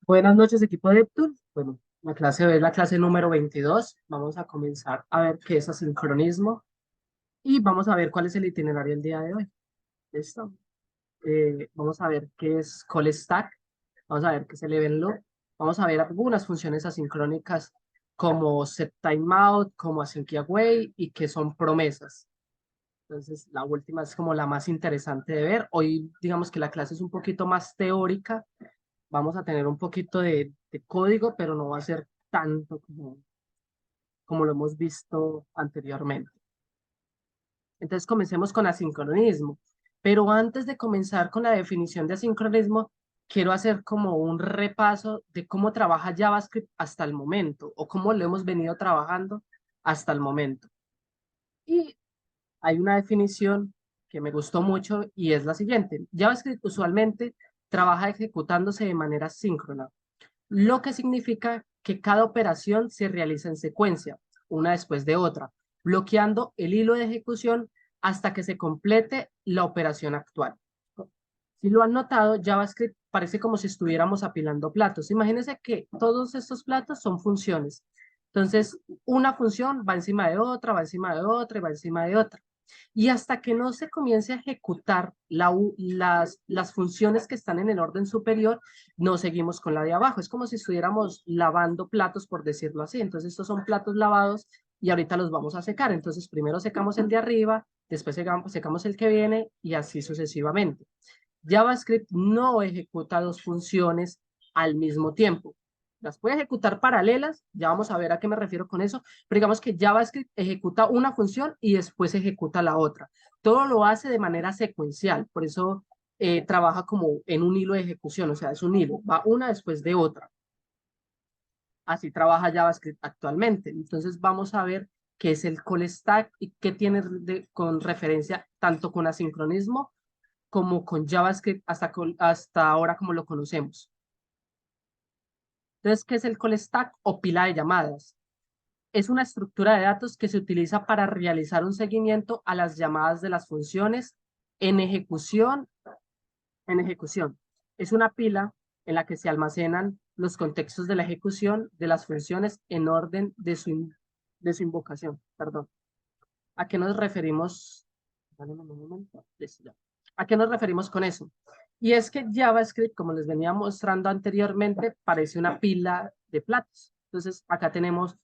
Buenas noches, equipo de Eptul. Bueno, la clase de hoy es la clase número 22. Vamos a comenzar a ver qué es asincronismo y vamos a ver cuál es el itinerario del día de hoy. ¿Listo? Vamos a ver qué es call stack, vamos a ver qué es el event loop, vamos a ver algunas funciones asincrónicas como set timeout, como async await y que son promesas. Entonces, la última es como la más interesante de ver. Hoy, digamos que la clase es un poquito más teórica, vamos a tener un poquito de código, pero no va a ser tanto como lo hemos visto anteriormente. Entonces comencemos con asincronismo. Pero antes de comenzar con la definición de asincronismo, quiero hacer como un repaso de cómo trabaja JavaScript hasta el momento o cómo lo hemos venido trabajando hasta el momento. Y hay una definición que me gustó mucho y es la siguiente. JavaScript usualmente trabaja ejecutándose de manera síncrona, lo que significa que cada operación se realiza en secuencia, una después de otra, bloqueando el hilo de ejecución hasta que se complete la operación actual. Si lo han notado, JavaScript parece como si estuviéramos apilando platos. Imagínense que todos estos platos son funciones. Entonces, una función va encima de otra, va encima de otra y va encima de otra. Y hasta que no se comience a ejecutar las funciones que están en el orden superior, no seguimos con la de abajo. Es como si estuviéramos lavando platos, por decirlo así. Entonces, estos son platos lavados y ahorita los vamos a secar. Entonces, primero secamos el de arriba, después secamos el que viene y así sucesivamente. JavaScript no ejecuta dos funciones al mismo tiempo. Las puede ejecutar paralelas, ya vamos a ver a qué me refiero con eso, pero digamos que JavaScript ejecuta una función y después ejecuta la otra. Todo lo hace de manera secuencial, por eso trabaja como en un hilo de ejecución, o sea, es un hilo, va una después de otra. Así trabaja JavaScript actualmente. Entonces vamos a ver qué es el call stack y qué tiene con referencia tanto con asincronismo como con JavaScript hasta ahora como lo conocemos. Entonces, ¿qué es el call stack o pila de llamadas? Es una estructura de datos que se utiliza para realizar un seguimiento a las llamadas de las funciones en ejecución. En ejecución. Es una pila en la que se almacenan los contextos de la ejecución de las funciones en orden de su invocación. Perdón. ¿A qué nos referimos? Dale un momento. ¿A qué nos referimos con eso? Y es que JavaScript, como les venía mostrando anteriormente, parece una pila de platos. Entonces, acá tenemos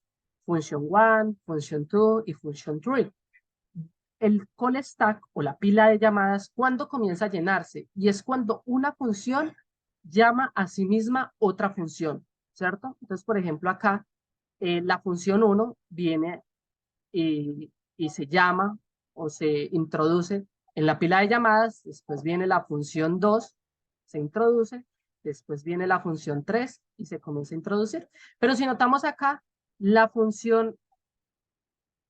función 1, función 2 y función 3. El call stack o la pila de llamadas, ¿cuándo comienza a llenarse? Y es cuando una función llama a sí misma otra función, ¿cierto? Entonces, por ejemplo, acá la función 1 viene y se llama o se introduce en la pila de llamadas, después viene la función 2, se introduce, después viene la función 3 y se comienza a introducir. Pero si notamos acá, la función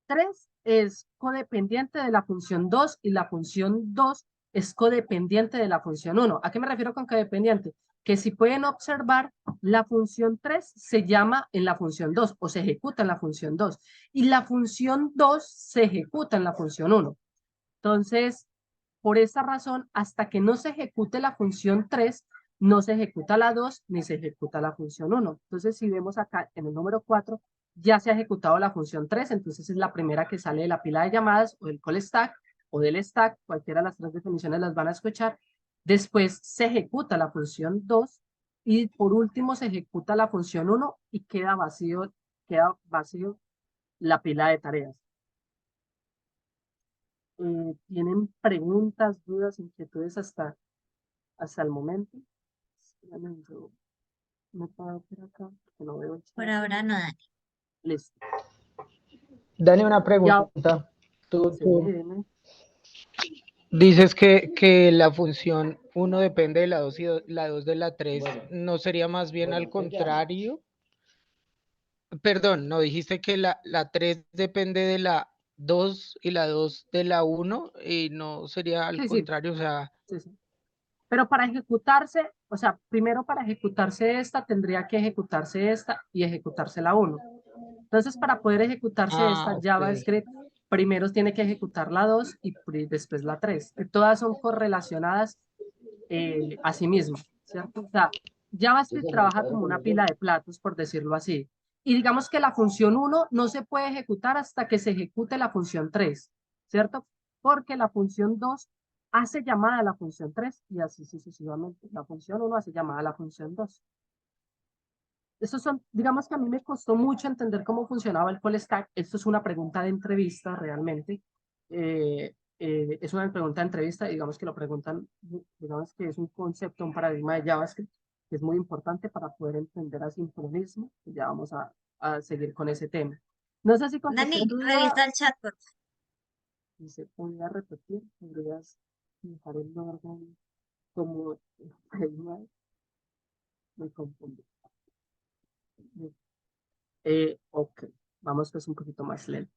3 es codependiente de la función 2 y la función 2 es codependiente de la función 1. ¿A qué me refiero con codependiente? Que si pueden observar, la función 3 se llama en la función 2 o se ejecuta en la función 2 y la función 2 se ejecuta en la función 1. Entonces, por esa razón, hasta que no se ejecute la función 3, no se ejecuta la 2 ni se ejecuta la función 1. Entonces, si vemos acá en el número 4, ya se ha ejecutado la función 3, entonces es la primera que sale de la pila de llamadas o del call stack o del stack, cualquiera de las tres definiciones las van a escuchar. Después se ejecuta la función 2 y por último se ejecuta la función 1 y queda vacío la pila de tareas. ¿Tienen preguntas, dudas, inquietudes hasta el momento? Espérame, yo me puedo ver acá porque no veo el Por chat. ahora no, Dani. Listo. Dani, una Ya, pregunta. Tú, sí, tú dime. dices que la función 1 depende de la 2 y la 2 de la 3. ¿No sería más bien al contrario? Perdón, no, dijiste que la 3 depende de la 2 y la 2 de la 1 y no sería al Sí, sí, contrario, o sea, sí, sí. Pero para ejecutarse, o sea, primero para ejecutarse esta, tendría que ejecutarse esta y ejecutarse la 1. Entonces, para poder ejecutarse esta ok. JavaScript, primero tiene que ejecutar la 2 y después la 3. Todas son correlacionadas a sí mismas, ¿cierto? O sea, JavaScript trabaja como una pila de platos, por decirlo así. Y digamos que la función 1 no se puede ejecutar hasta que se ejecute la función 3, ¿cierto? Porque la función 2 hace llamada a la función 3 y así sucesivamente. La función 1 hace llamada a la función 2. Estos son, digamos que a mí me costó mucho entender cómo funcionaba el call stack. Esto es una pregunta de entrevista realmente. Es una pregunta de entrevista, digamos que lo preguntan, digamos que es un concepto, un paradigma de JavaScript que es muy importante para poder entender asincronismo. Ya vamos a seguir con ese tema. No sé si contesté Dani, tu duda. revisa el chat, por favor. Y se podría repetir, podrías dejar el orden como me confundí. Ok, vamos pues un poquito más lento.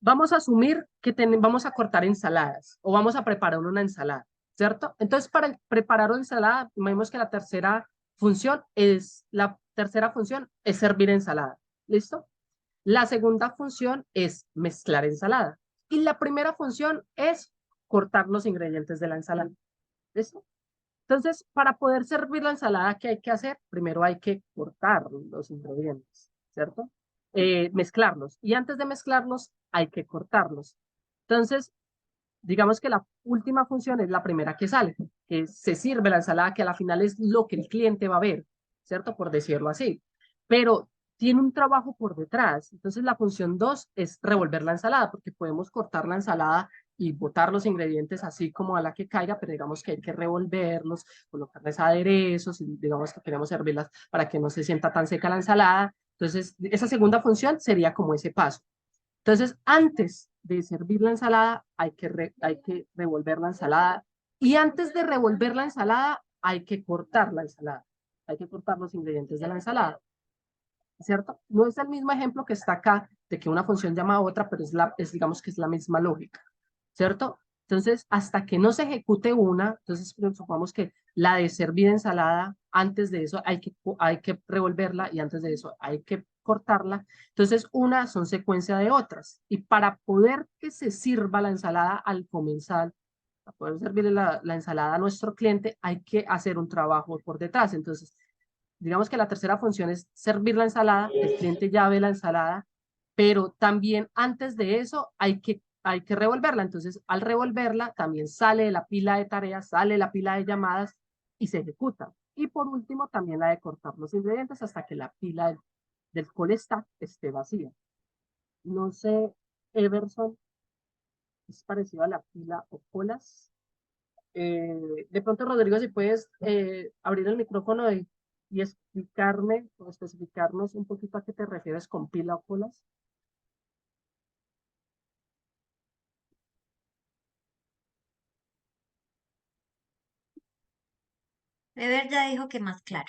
Vamos a asumir que vamos a cortar ensaladas o vamos a preparar una ensalada, ¿cierto? Entonces, para preparar una ensalada, vemos que la tercera función es servir ensalada, ¿listo? La segunda función es mezclar ensalada y la primera función es cortar los ingredientes de la ensalada, ¿listo? Entonces, para poder servir la ensalada, ¿qué hay que hacer? Primero hay que cortar los ingredientes, ¿cierto? Mezclarlos. Y antes de mezclarlos, hay que cortarlos. Entonces, digamos que la última función es la primera que sale, que se sirve la ensalada, que a la final es lo que el cliente va a ver, ¿cierto? Por decirlo así. Pero tiene un trabajo por detrás. Entonces, la función 2 es revolver la ensalada, porque podemos cortar la ensalada y botar los ingredientes así como a la que caiga, pero digamos que hay que revolverlos, colocarles aderezos, y digamos que queremos servirlas para que no se sienta tan seca la ensalada. Entonces, esa segunda función sería como ese paso. Entonces, antes de servir la ensalada, hay que revolver la ensalada. Y antes de revolver la ensalada, hay que cortar la ensalada. Hay que cortar los ingredientes de la ensalada. ¿Cierto? No es el mismo ejemplo que está acá, de que una función llama a otra, pero digamos que es la misma lógica. ¿Cierto? Entonces, hasta que no se ejecute una, entonces supongamos que la de servir ensalada, antes de eso hay que revolverla y antes de eso hay que cortarla. Entonces, una son secuencia de otras. Y para poder que se sirva la ensalada al comenzar, para poder servirle la ensalada a nuestro cliente, hay que hacer un trabajo por detrás. Entonces, digamos que la tercera función es servir la ensalada, el cliente ya ve la ensalada, pero también antes de eso hay que revolverla. Entonces, al revolverla, también sale de la pila de tareas, sale la pila de llamadas y se ejecuta. Y por último, también la de cortar los ingredientes hasta que la pila del call stack esté vacía. No sé, Everson, es parecido a la pila o colas. De pronto, Rodrigo, si puedes abrir el micrófono y explicarme o especificarnos un poquito a qué te refieres con pila o colas. Ever ya dijo que más claro.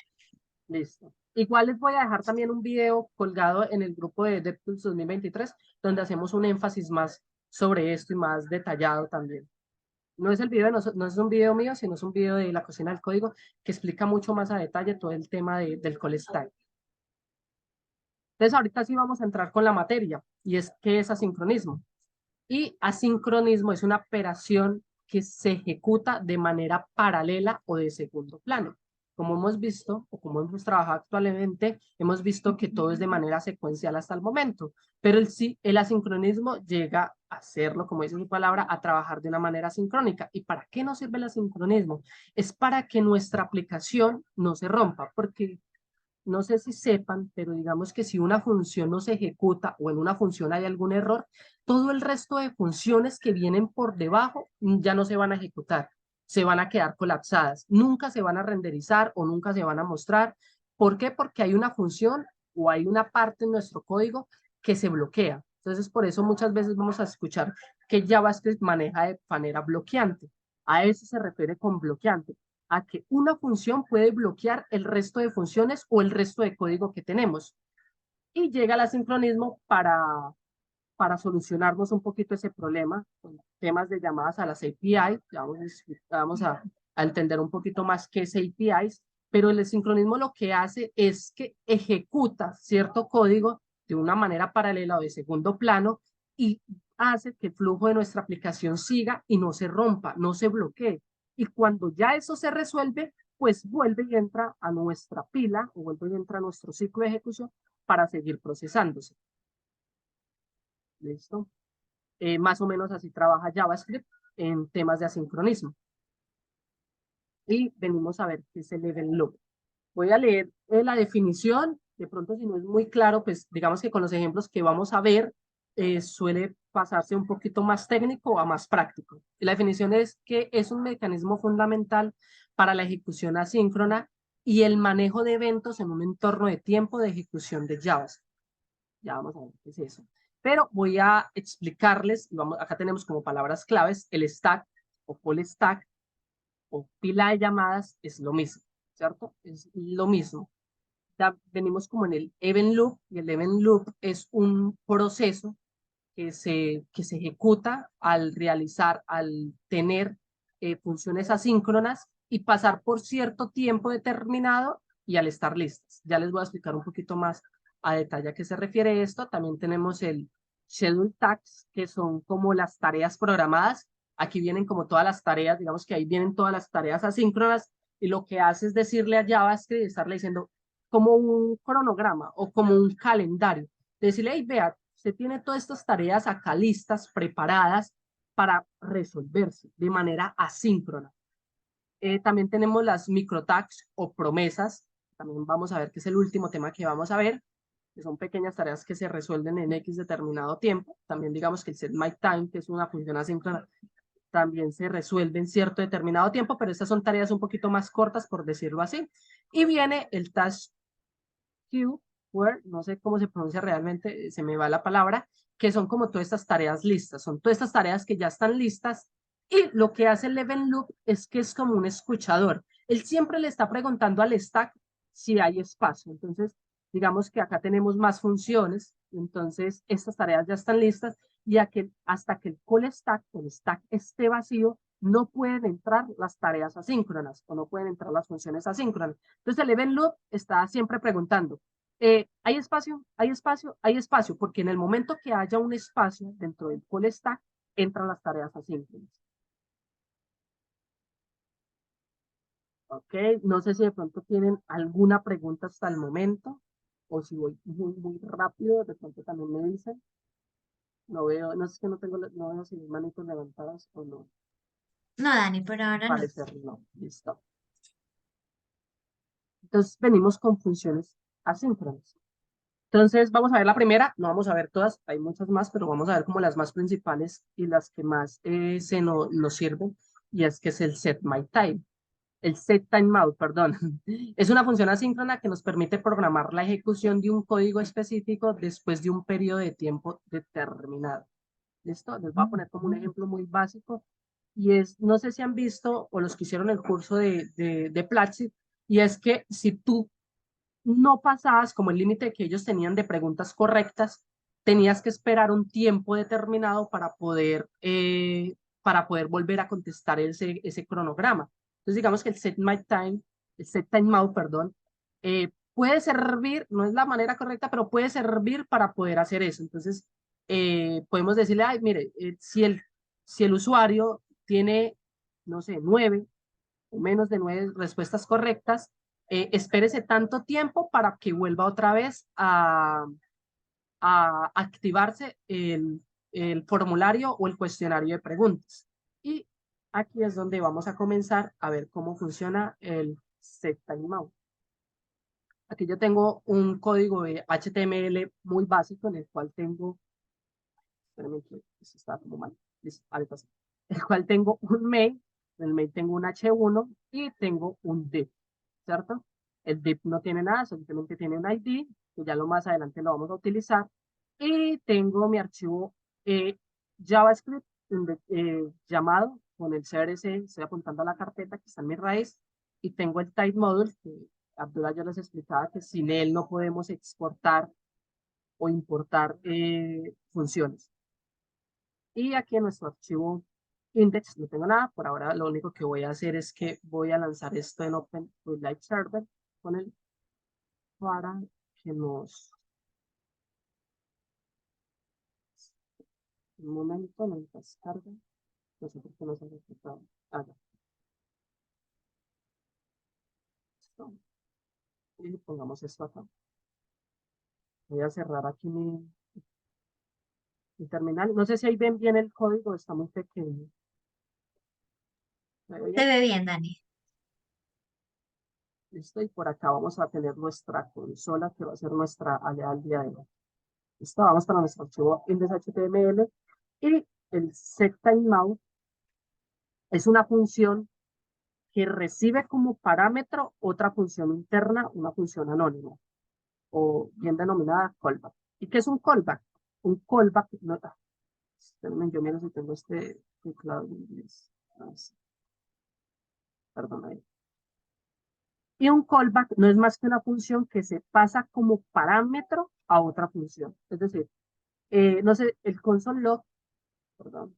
Listo. Igual les voy a dejar también un video colgado en el grupo de DevTools 2023, donde hacemos un énfasis más sobre esto y más detallado también. No es el video, no es un video mío, sino es un video de la cocina del código que explica mucho más a detalle todo el tema del call stack. Entonces, ahorita sí vamos a entrar con la materia, y es qué es asincronismo. Y asincronismo es una operación que se ejecuta de manera paralela o de segundo plano. Como hemos visto, o como hemos trabajado actualmente, hemos visto que todo es de manera secuencial hasta el momento, pero el asincronismo llega a hacerlo, como dice su palabra, a trabajar de una manera sincrónica. ¿Y para qué nos sirve el asincronismo? Es para que nuestra aplicación no se rompa, porque no sé si sepan, pero digamos que si una función no se ejecuta o en una función hay algún error, todo el resto de funciones que vienen por debajo ya no se van a ejecutar, se van a quedar colapsadas, nunca se van a renderizar o nunca se van a mostrar. ¿Por qué? Porque hay una función o hay una parte en nuestro código que se bloquea. Entonces, por eso muchas veces vamos a escuchar que JavaScript maneja de manera bloqueante. A eso se refiere con bloqueante, a que una función puede bloquear el resto de funciones o el resto de código que tenemos. Y llega el asincronismo para solucionarnos un poquito ese problema con temas de llamadas a las APIs. Vamos a entender un poquito más qué es APIs, pero el asincronismo lo que hace es que ejecuta cierto código de una manera paralela o de segundo plano y hace que el flujo de nuestra aplicación siga y no se rompa, no se bloquee. Y cuando ya eso se resuelve, pues vuelve y entra a nuestra pila o vuelve y entra a nuestro ciclo de ejecución para seguir procesándose. ¿Listo? Más o menos así trabaja JavaScript en temas de asincronismo. Y venimos a ver qué es el event loop. Voy a leer la definición, de pronto si no es muy claro, pues digamos que con los ejemplos que vamos a ver, suele pasarse un poquito más técnico a más práctico. Y la definición es que es un mecanismo fundamental para la ejecución asíncrona y el manejo de eventos en un entorno de tiempo de ejecución de JavaScript. Ya vamos a ver qué es eso. Pero voy a explicarles, y vamos, acá tenemos como palabras claves, el stack o full stack o pila de llamadas es lo mismo, ¿cierto? Es lo mismo. Ya venimos como en el event loop, y el event loop es un proceso que se ejecuta al realizar, al tener funciones asíncronas y pasar por cierto tiempo determinado y al estar listas. Ya les voy a explicar un poquito más a detalle a qué se refiere esto. También tenemos el schedule tags, que son como las tareas programadas. Aquí vienen como todas las tareas, digamos que ahí vienen todas las tareas asíncronas y lo que hace es decirle a JavaScript, estarle diciendo como un cronograma o como un calendario. Decirle, hey, vea, usted tiene todas estas tareas acá listas, preparadas para resolverse de manera asíncrona. También tenemos las microtags o promesas. También vamos a ver que es el último tema que vamos a ver, que son pequeñas tareas que se resuelven en X determinado tiempo. También digamos que el setMyTime, que es una función asíncrona, también se resuelve en cierto determinado tiempo, pero estas son tareas un poquito más cortas, por decirlo así. Y viene el task queue, where, no sé cómo se pronuncia realmente, se me va la palabra, que son como todas estas tareas listas, son todas estas tareas que ya están listas y lo que hace el event loop es que es como un escuchador. Él siempre le está preguntando al stack si hay espacio. Entonces, digamos que acá tenemos más funciones, entonces estas tareas ya están listas y hasta que el call stack, el stack esté vacío, no pueden entrar las tareas asíncronas o no pueden entrar las funciones asíncronas. Entonces el event loop está siempre preguntando, ¿hay espacio? ¿Hay espacio? ¿Hay espacio? Porque en el momento que haya un espacio dentro del call stack, entran las tareas asíncronas. ¿Ok? No sé si de pronto tienen alguna pregunta hasta el momento o si voy muy rápido, de pronto también me dicen. No veo, no sé, que no tengo, no veo si mis manitos levantadas o no. No, Dani, por ahora no. Parecer no. Listo. Entonces venimos con funciones asíncronas. Entonces vamos a ver la primera, no vamos a ver todas, hay muchas más, pero vamos a ver como las más principales y las que más nos sirven, y es que es el setMyTime. El setTimeout, perdón. Es una función asíncrona que nos permite programar la ejecución de un código específico después de un periodo de tiempo determinado. ¿Listo? Les voy a poner como un ejemplo muy básico y es, no sé si han visto o los que hicieron el curso de Platzi, y es que si tú no pasabas como el límite que ellos tenían de preguntas correctas, tenías que esperar un tiempo determinado para poder volver a contestar ese cronograma. Entonces, digamos que el set timeout, perdón, puede servir, no es la manera correcta, pero puede servir para poder hacer eso. Entonces, podemos decirle, ay, mire, si el usuario tiene, no sé, 9 o menos de 9 respuestas correctas, espérese tanto tiempo para que vuelva otra vez a activarse el formulario o el cuestionario de preguntas. Y aquí es donde vamos a comenzar a ver cómo funciona el set timeout. Aquí yo tengo un código de HTML muy básico en el cual tengo, espérenme que esto está como mal, listo, ahorita sí, el cual tengo un main, en el main tengo un H1 y tengo un div, ¿cierto? El div no tiene nada, simplemente tiene un ID, que ya lo más adelante lo vamos a utilizar, y tengo mi archivo JavaScript llamado con el CRC, estoy apuntando a la carpeta que está en mi raíz, y tengo el type module, que Abdullah ya les explicaba que sin él no podemos exportar o importar funciones. Y aquí en nuestro archivo index no tengo nada. Por ahora lo único que voy a hacer es que voy a lanzar esto en Open with Live Server con él para que nos... Un momento, no descarga. No sé por qué no se ha ejecutado. Ah, ya. ¿Listo? Y pongamos esto acá. Voy a cerrar aquí mi terminal. No sé si ahí ven bien el código, está muy pequeño. ¿Me ve Se bien? ve bien, Dani. Listo, y por acá vamos a tener nuestra consola que va a ser nuestra allá al día de hoy. Listo, vamos para nuestro archivo index.html y el setTimeout es una función que recibe como parámetro otra función interna, una función anónima o bien denominada callback. ¿Y qué es un callback? Un callback, no, espérenme, yo miro si tengo este teclado en inglés. Perdón, ahí. Y un callback no es más que una función que se pasa como parámetro a otra función. Es decir, no sé, el console log, perdón,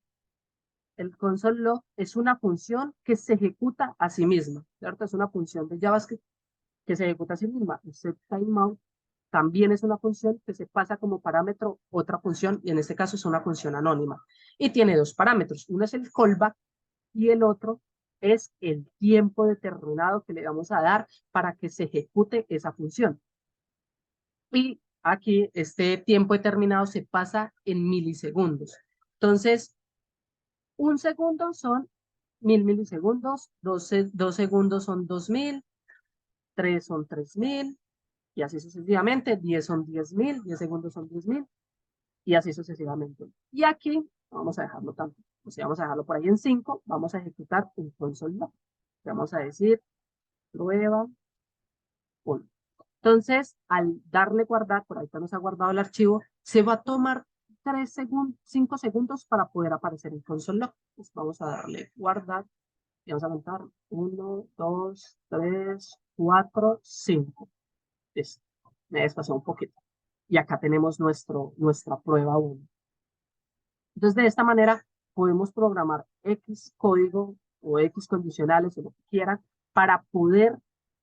el console log es una función que se ejecuta a sí misma, ¿cierto? Es una función de JavaScript que se ejecuta a sí misma. El setTimeout también es una función que se pasa como parámetro otra función, y en este caso es una función anónima. Y tiene dos parámetros. Uno es el callback y el otro es el tiempo determinado que le vamos a dar para que se ejecute esa función. Y aquí este tiempo determinado se pasa en milisegundos. Entonces, un segundo son 1000 milisegundos, dos segundos son 2000, 3 son 3000, y así sucesivamente, 10 son 10.000, 10 segundos son 10.000, y así sucesivamente. Y aquí vamos a dejarlo tanto, o sea, vamos a dejarlo por ahí en 5, vamos a ejecutar un console log. Vamos a decir prueba 1. Entonces, al darle guardar, por ahí nos ha guardado el archivo, se va a tomar 5 segundos para poder aparecer en console log. Entonces, vamos a darle guardar y vamos a contar 1, 2, 3, 4, 5. Listo. Me desfasó un poquito. Y acá tenemos nuestra prueba 1. Entonces, de esta manera podemos programar X código o X condicionales o lo que quieran para poder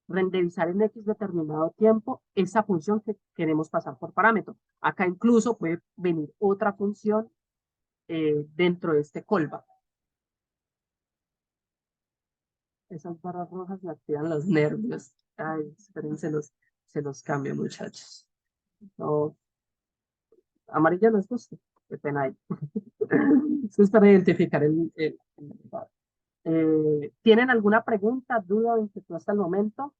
renderizar en X determinado tiempo esa función que queremos pasar por parámetro. Acá incluso puede venir otra función dentro de este callback. Esas barras rojas me activan los nervios. Ay, esperen, se los cambio, muchachos. No, amarilla no es justo. Qué pena ahí. Esto es para identificar ¿tienen alguna pregunta, duda o inquietud hasta el momento?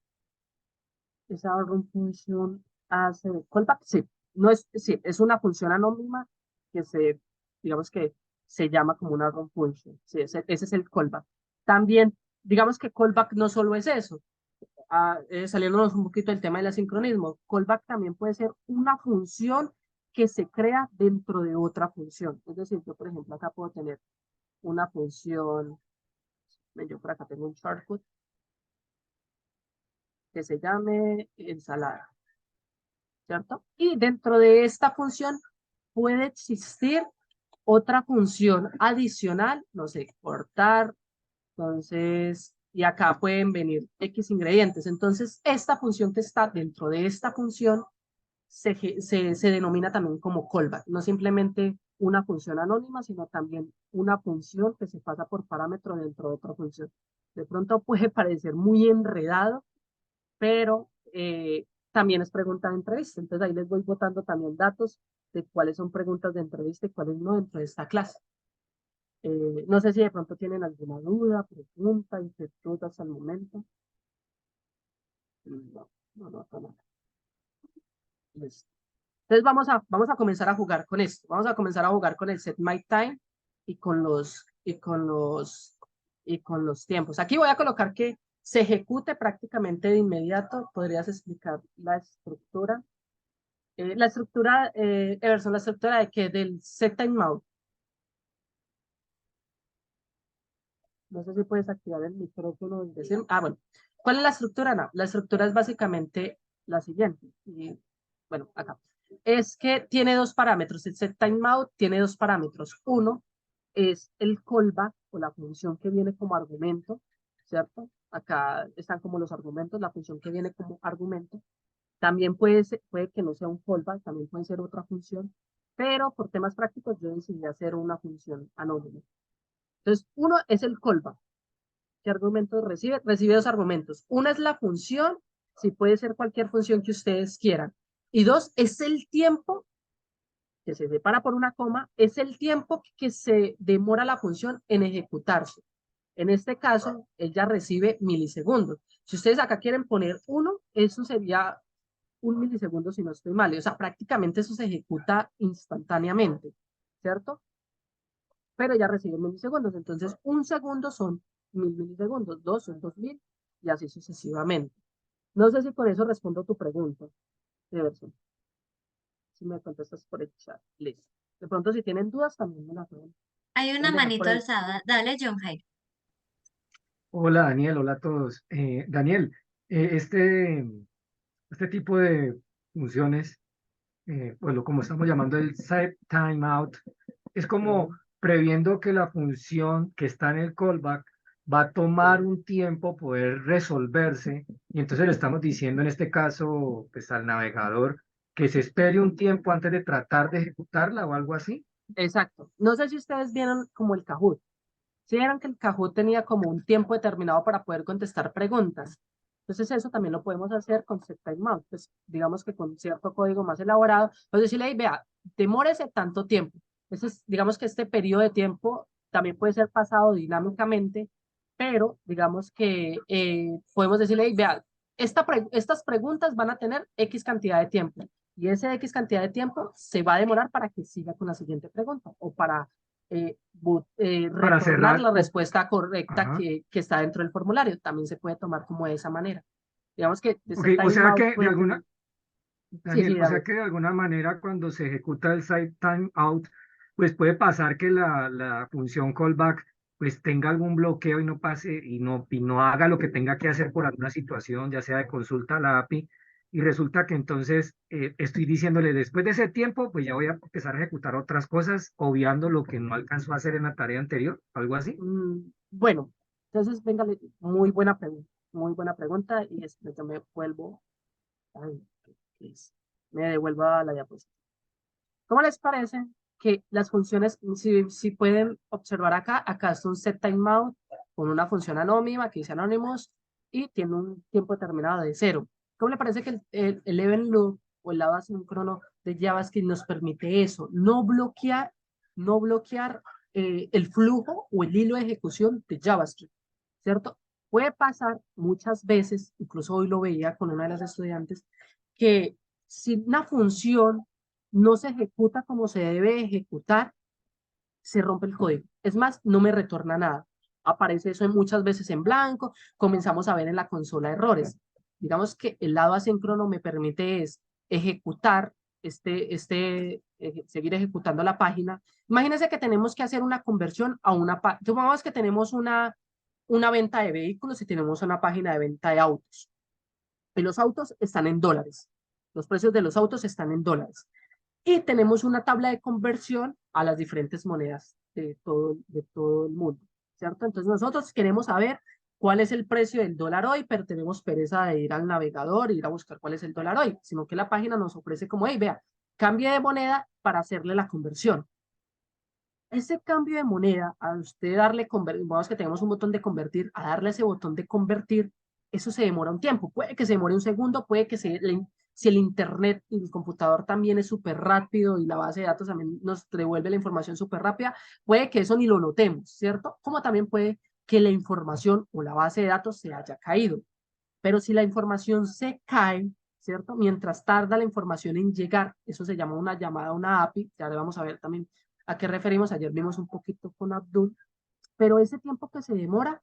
¿Esa run función hace callback? Sí, no es, sí, es una función anónima que digamos que se llama como una run function. Sí, ese es el callback. También, digamos que callback no solo es eso. Saliéndonos un poquito del tema del asincronismo, callback también puede ser una función que se crea dentro de otra función. Es decir, yo, por ejemplo, acá puedo tener una función, yo por acá tengo un shortcut que se llame ensalada, ¿cierto? Y dentro de esta función puede existir otra función adicional, no sé, cortar, entonces, y acá pueden venir X ingredientes. Entonces, esta función que está dentro de esta función se denomina también como callback, no simplemente una función anónima, sino también una función que se pasa por parámetro dentro de otra función. De pronto puede parecer muy enredado, pero también es pregunta de entrevista. Entonces ahí les voy botando también datos de cuáles son preguntas de entrevista y cuáles no dentro de esta clase. No sé si de pronto tienen alguna duda, pregunta, inquietud hasta el momento. No, no, no. Listo. Entonces vamos a comenzar a jugar con esto. Vamos a comenzar a jugar con el set my time y con los tiempos. Aquí voy a colocar que se ejecute prácticamente de inmediato. ¿Podrías explicar la estructura? Everson, la estructura de que del set timeout. No sé si puedes activar el micrófono. Bueno. ¿Cuál es la estructura? No, la estructura es básicamente la siguiente. Y, bueno, acá. Es que tiene dos parámetros. El setTimeout tiene dos parámetros. Uno es el callback o la función que viene como argumento, ¿cierto? Acá están como los argumentos, la función que viene como argumento. También puede que no sea un callback, también puede ser otra función, pero por temas prácticos yo decidí hacer una función anónima. Entonces, uno es el callback. ¿Qué argumentos recibe? Recibe dos argumentos. Una es la función, si puede ser cualquier función que ustedes quieran. Y dos, es el tiempo que se separa por una coma, es el tiempo que se demora la función en ejecutarse. En este caso, ella recibe milisegundos. Si ustedes acá quieren poner 1, eso sería 1 milisegundo si no estoy mal. O sea, prácticamente eso se ejecuta instantáneamente, ¿cierto? Pero ella recibe milisegundos. Entonces, 1 segundo son 1000 milisegundos, 2 son 2000 y así sucesivamente. No sé si con eso respondo tu pregunta, Everson. Si me contestas por el chat, listo. De pronto, si tienen dudas, también me las pueden Hay una dejar por manito el... alzada. Dale, John Jairo. Hola Daniel, hola a todos. Daniel, este tipo de funciones, pues como estamos llamando el set timeout, es como previendo que la función que está en el callback va a tomar un tiempo poder resolverse, y entonces le estamos diciendo en este caso pues al navegador que se espere un tiempo antes de tratar de ejecutarla o algo así. Exacto. No sé si ustedes vieron como el Kahoot. Si vieron que el Kahoot tenía como un tiempo determinado para poder contestar preguntas. Entonces eso también lo podemos hacer con setTimeout. Pues digamos que con cierto código más elaborado, pues decirle, "Ey, vea, demórese tanto tiempo". Entonces, digamos que este periodo de tiempo también puede ser pasado dinámicamente, pero digamos que podemos decirle, "Ey, vea, estas preguntas van a tener X cantidad de tiempo y ese X cantidad de tiempo se va a demorar para que siga con la siguiente pregunta o para Para retornar cerrar. la respuesta correcta Ajá. que está dentro del formulario. También se puede tomar como de esa manera. Digamos que Ok, ese o sea timeout que de puede tener... alguna, Sí, sí, Daniel, o sea David. que de alguna manera cuando se ejecuta el site timeout, pues puede pasar que la función callback pues tenga algún bloqueo y no pase y no haga lo que tenga que hacer por alguna situación, ya sea de consulta a la API, y resulta que entonces estoy diciéndole después de ese tiempo, pues ya voy a empezar a ejecutar otras cosas, obviando lo que no alcanzó a hacer en la tarea anterior, algo así. Bueno, entonces, venga, muy buena pregunta y yo me vuelvo, ay, ¿qué es? Me devuelvo a la diapositiva. ¿Cómo les parece que las funciones, si pueden observar acá es un setTimeout con una función anónima que dice anonymous y tiene un tiempo determinado de 0? ¿Cómo le parece que el event loop o el lado asíncrono de JavaScript nos permite eso? No bloquear el flujo o el hilo de ejecución de JavaScript, ¿cierto? Puede pasar muchas veces, incluso hoy lo veía con una de las estudiantes, que si una función no se ejecuta como se debe ejecutar, se rompe el código. Es más, no me retorna nada. Aparece eso muchas veces en blanco, comenzamos a ver en la consola errores. Digamos que el lado asíncrono me permite es ejecutar, seguir ejecutando la página. Imagínense que tenemos que hacer una conversión a una página. Supongamos que tenemos una venta de vehículos y tenemos una página de venta de autos. Y los autos están en dólares. Los precios de los autos están en dólares y tenemos una tabla de conversión a las diferentes monedas de todo el mundo, ¿cierto? Entonces nosotros queremos saber cuál es el precio del dólar hoy, pero tenemos pereza de ir al navegador e ir a buscar cuál es el dólar hoy, sino que la página nos ofrece como, hey, vea, cambie de moneda para hacerle la conversión. Ese cambio de moneda, a usted darle, vamos que tenemos un botón de convertir, a darle ese botón de convertir, eso se demora un tiempo. Puede que se demore un segundo, puede que si el internet y el computador también es súper rápido y la base de datos también nos devuelve la información súper rápida, puede que eso ni lo notemos, ¿cierto? Como también puede que la información o la base de datos se haya caído. Pero si la información se cae, ¿cierto? Mientras tarda la información en llegar, eso se llama una llamada a una API, ya le vamos a ver también a qué referimos, ayer vimos un poquito con Abdul, pero ese tiempo que se demora,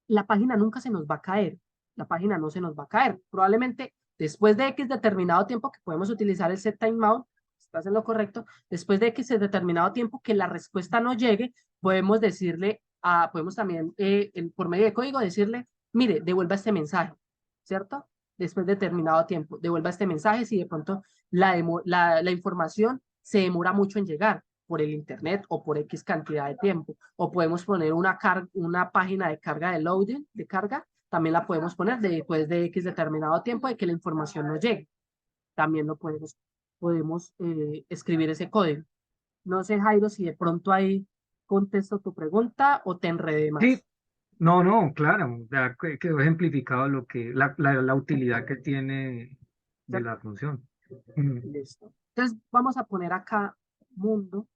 la página nunca se nos va a caer, la página no se nos va a caer, probablemente después de X determinado tiempo que podemos utilizar el set timeout, estás en lo correcto, después de X determinado tiempo que la respuesta no llegue, podemos decirle, podemos también por medio de código decirle, mire, devuelva este mensaje, ¿cierto? Después de determinado tiempo, devuelva este mensaje si de pronto la información se demora mucho en llegar por el internet o por X cantidad de tiempo. O podemos poner una página de carga de loading, de carga, también la podemos poner después de X determinado tiempo de que la información no llegue. También lo podemos escribir ese código. No sé, Jairo, si de pronto ahí contesto tu pregunta o te enredé Sí, más. No, no, claro, ya quedó ejemplificado lo que, la utilidad que tiene de ¿cierto? la función. Mm. Listo. Entonces vamos a poner acá mundo,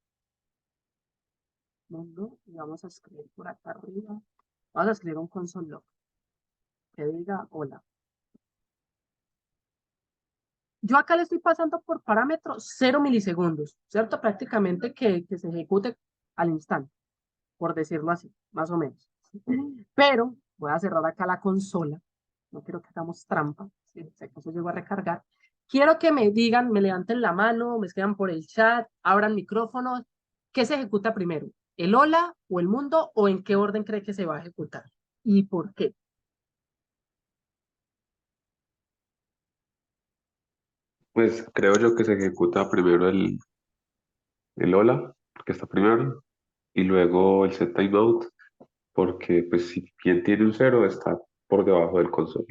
y vamos a escribir por acá arriba. Vamos a escribir un console log que diga hola. Yo acá le estoy pasando por parámetros 0 milisegundos, ¿cierto? Prácticamente que se ejecute al instante, por decirlo así, más o menos. Pero voy a cerrar acá la consola. No quiero que hagamos trampa. Si acaso llego a recargar. Quiero que me digan, me levanten la mano, me escriban por el chat, abran micrófonos. ¿Qué se ejecuta primero? ¿El hola o el mundo? ¿O en qué orden cree que se va a ejecutar? ¿Y por qué? Pues creo yo que se ejecuta primero el hola, que está primero, y luego el set timeout, porque pues si bien tiene un cero, está por debajo del console.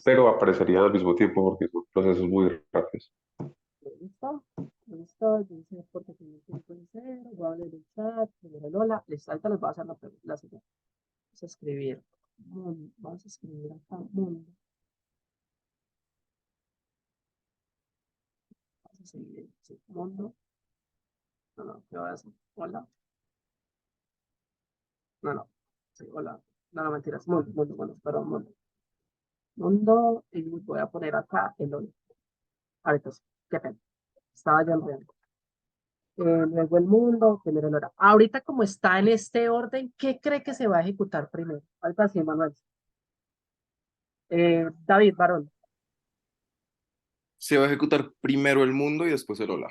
Pero aparecería al mismo tiempo porque son procesos muy rápidos. ¿Listo? ¿Listo? Dice porque tiene tiempo en cero. Voy a abrir el chat. Primero el hola. Listo. Ahorita les voy a hacer la siguiente. Vamos a escribir. Vamos a escribir acá mundo. Vamos a seguir. Sí, mundo. No, no, ¿qué voy a hacer? Hola. No, no. Sí, hola. No, no, mentiras. Mundo, perdón, mundo. Mundo. Y voy a poner acá el hola. Ahorita sí. Qué pena. Estaba ya enredando. Luego el mundo, primero el hora. Ahorita como está en este orden, ¿qué cree que se va a ejecutar primero? Ahorita sí, Manuel. David, varón. Se va a ejecutar primero el mundo y después el hola.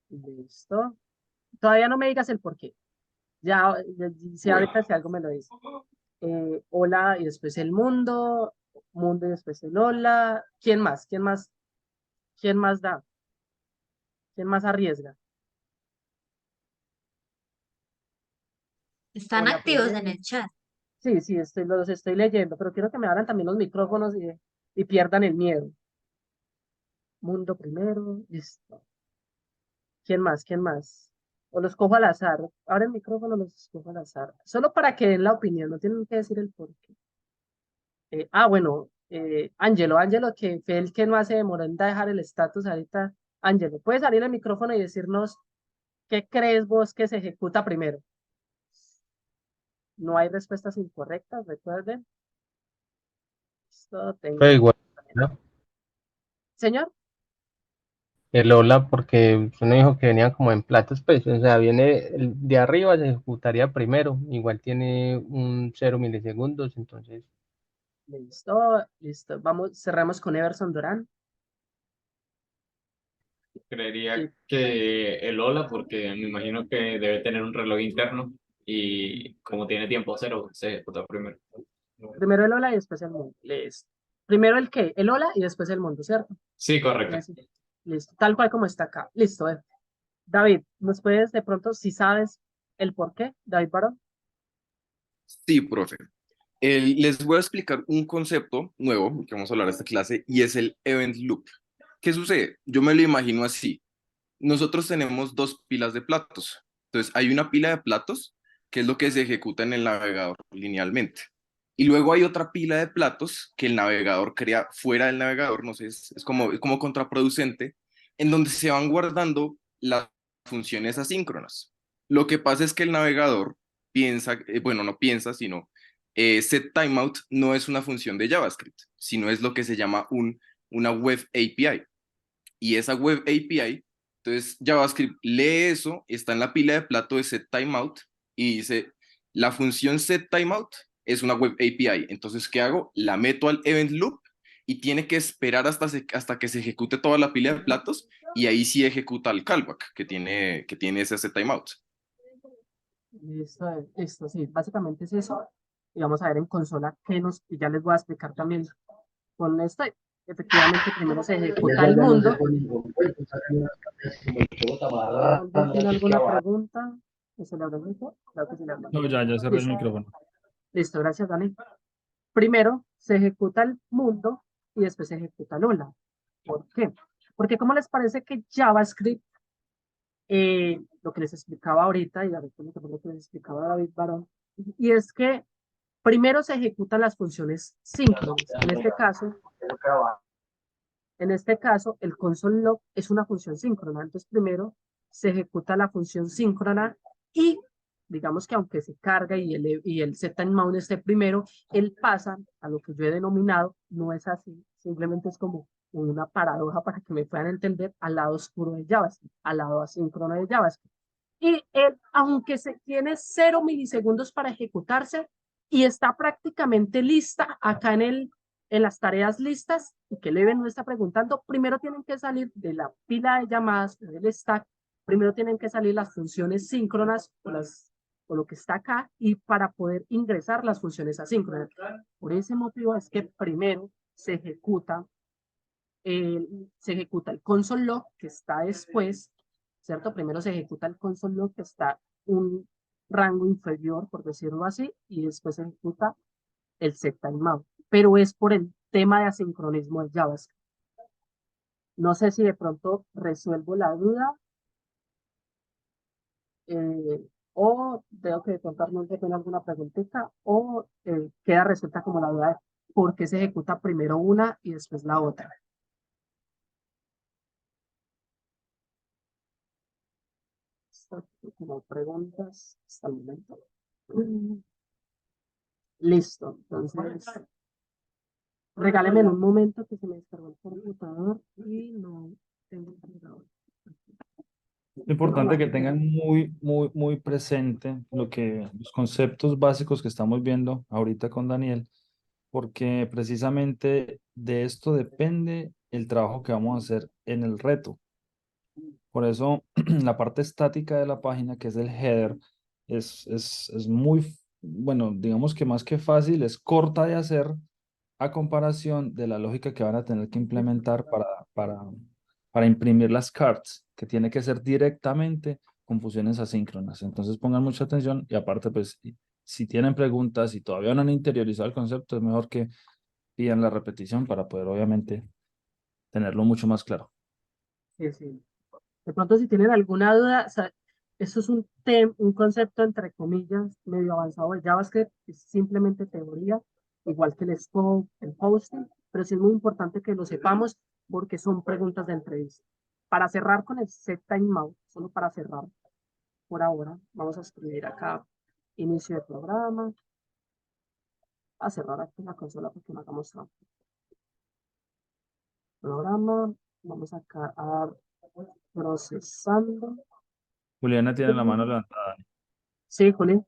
Listo. Todavía no me digas el por qué. Si Bueno, ahorita si algo me lo dice. Hola y después el mundo, mundo y después el hola. ¿Quién más? ¿Quién más? ¿Quién más da? ¿Quién más arriesga? Están Hola activos en primero. el chat. Sí, sí, los estoy leyendo, pero quiero que me abran también los micrófonos y pierdan el miedo. Mundo primero, listo. ¿Quién más? ¿Quién más? O los cojo al azar. Ahora el micrófono los escojo al azar. Solo para que den la opinión, no tienen que decir el por qué. Bueno, Ángelo, que fue el que no hace demoró en dejar el estatus ahorita. Ángelo, ¿puedes abrir el micrófono y decirnos qué crees vos que se ejecuta primero? No hay respuestas incorrectas, recuerden. Esto Pero tengo. igual, ¿no? Señor, El Ola, porque usted me dijo que venían como en platos, pues, o sea, viene el de arriba, se ejecutaría primero, igual tiene un 0 milisegundos, entonces, listo, listo. Vamos, cerramos con Everson Durán. Creería Sí, que el Ola, porque me imagino que debe tener un reloj interno y como tiene tiempo cero, se ejecuta primero. primero el hola y después el mundo. Listo. Primero el qué, el hola y después el mundo, ¿cierto? Sí, Y correcto. así. Listo, tal cual como está acá. Listo. David, ¿nos puedes de pronto, si sabes el por qué, David Barón? sí, profe. Les voy a explicar un concepto nuevo que vamos a hablar en esta clase y es el event loop. ¿Qué sucede? Yo me lo imagino así. Nosotros tenemos dos pilas de platos. Entonces, hay una pila de platos que es lo que se ejecuta en el navegador linealmente. Y luego hay otra pila de platos que el navegador crea fuera del navegador, no sé, es como contraproducente, en donde se van guardando las funciones asíncronas. Lo que pasa es que el navegador piensa, bueno, no piensa, sino set timeout no es una función de JavaScript, sino es lo que se llama una web API. Y esa web API, entonces JavaScript lee eso, está en la pila de plato de set timeout y dice, la función set timeout es una web API. Entonces, ¿qué hago? La meto al event loop y tiene que esperar hasta que se ejecute toda la pila de platos y ahí sí ejecuta el callback que tiene ese set timeout. Listo, sí, básicamente es eso. Y vamos a ver en consola y ya les voy a explicar también con esto. Efectivamente, primero se ejecuta el mundo. ¿Alguien tiene alguna pregunta? ¿Que se le habrá dicho? Claro que se le habrá No, dicho. ya cerré el Listo, micrófono. listo, gracias, Dani. Primero se ejecuta el mundo y después se ejecuta el hola. ¿Por qué? Porque ¿cómo les parece que JavaScript, lo que les explicaba ahorita, y ahorita lo que les explicaba David Barón, y es que Primero se ejecutan las funciones síncronas. En este caso, el console log es una función síncrona. Entonces, primero se ejecuta la función síncrona y digamos que aunque se carga y el setTimeout esté primero, él pasa a lo que yo he denominado, no es así, simplemente es como una paradoja para que me puedan entender, al lado oscuro de JavaScript, al lado asíncrono de JavaScript. Y él, aunque se tiene 0 milisegundos para ejecutarse y está prácticamente lista acá en las tareas listas, y que Leven no está preguntando, primero tienen que salir de la pila de llamadas, del stack, primero tienen que salir las funciones síncronas o lo que está acá, y para poder ingresar las funciones asíncronas. Por ese motivo es que primero se ejecuta el console log que está después, ¿cierto? Primero se ejecuta el console log que está un rango inferior, por decirlo así, y después se ejecuta el setTimeout, pero es por el tema de asincronismo de JavaScript. No sé si de pronto resuelvo la duda o tengo que contarme alguna preguntita o queda resuelta como la duda de por qué se ejecuta primero una y después la otra. Como preguntas hasta el momento. Listo, entonces regáleme en un momento que se me descargó el computador y no tengo el cargador. Lo importante es que tengan muy presente los conceptos básicos que estamos viendo ahorita con Daniel, porque precisamente de esto depende el trabajo que vamos a hacer en el reto. Por eso la parte estática de la página, que es el header, es muy, bueno, digamos que más que fácil, es corta de hacer a comparación de la lógica que van a tener que implementar para imprimir las cards, que tiene que ser directamente con funciones asíncronas. Entonces pongan mucha atención y aparte, pues, si tienen preguntas y todavía no han interiorizado el concepto, es mejor que pidan la repetición para poder, obviamente, tenerlo mucho más claro. Sí, sí. De pronto, si tienen alguna duda, o sea, eso es un concepto, entre comillas, medio avanzado de JavaScript, es simplemente teoría, igual que el scope, el hosting, pero sí es muy importante que lo sepamos porque son preguntas de entrevista. Para cerrar con el setTimeout, solo para cerrar por ahora, vamos a escribir acá inicio de programa, a cerrar aquí la consola porque no hagamos trampa. Programa, vamos acá a procesando. Juliana tiene la mano levantada. Sí, Juli.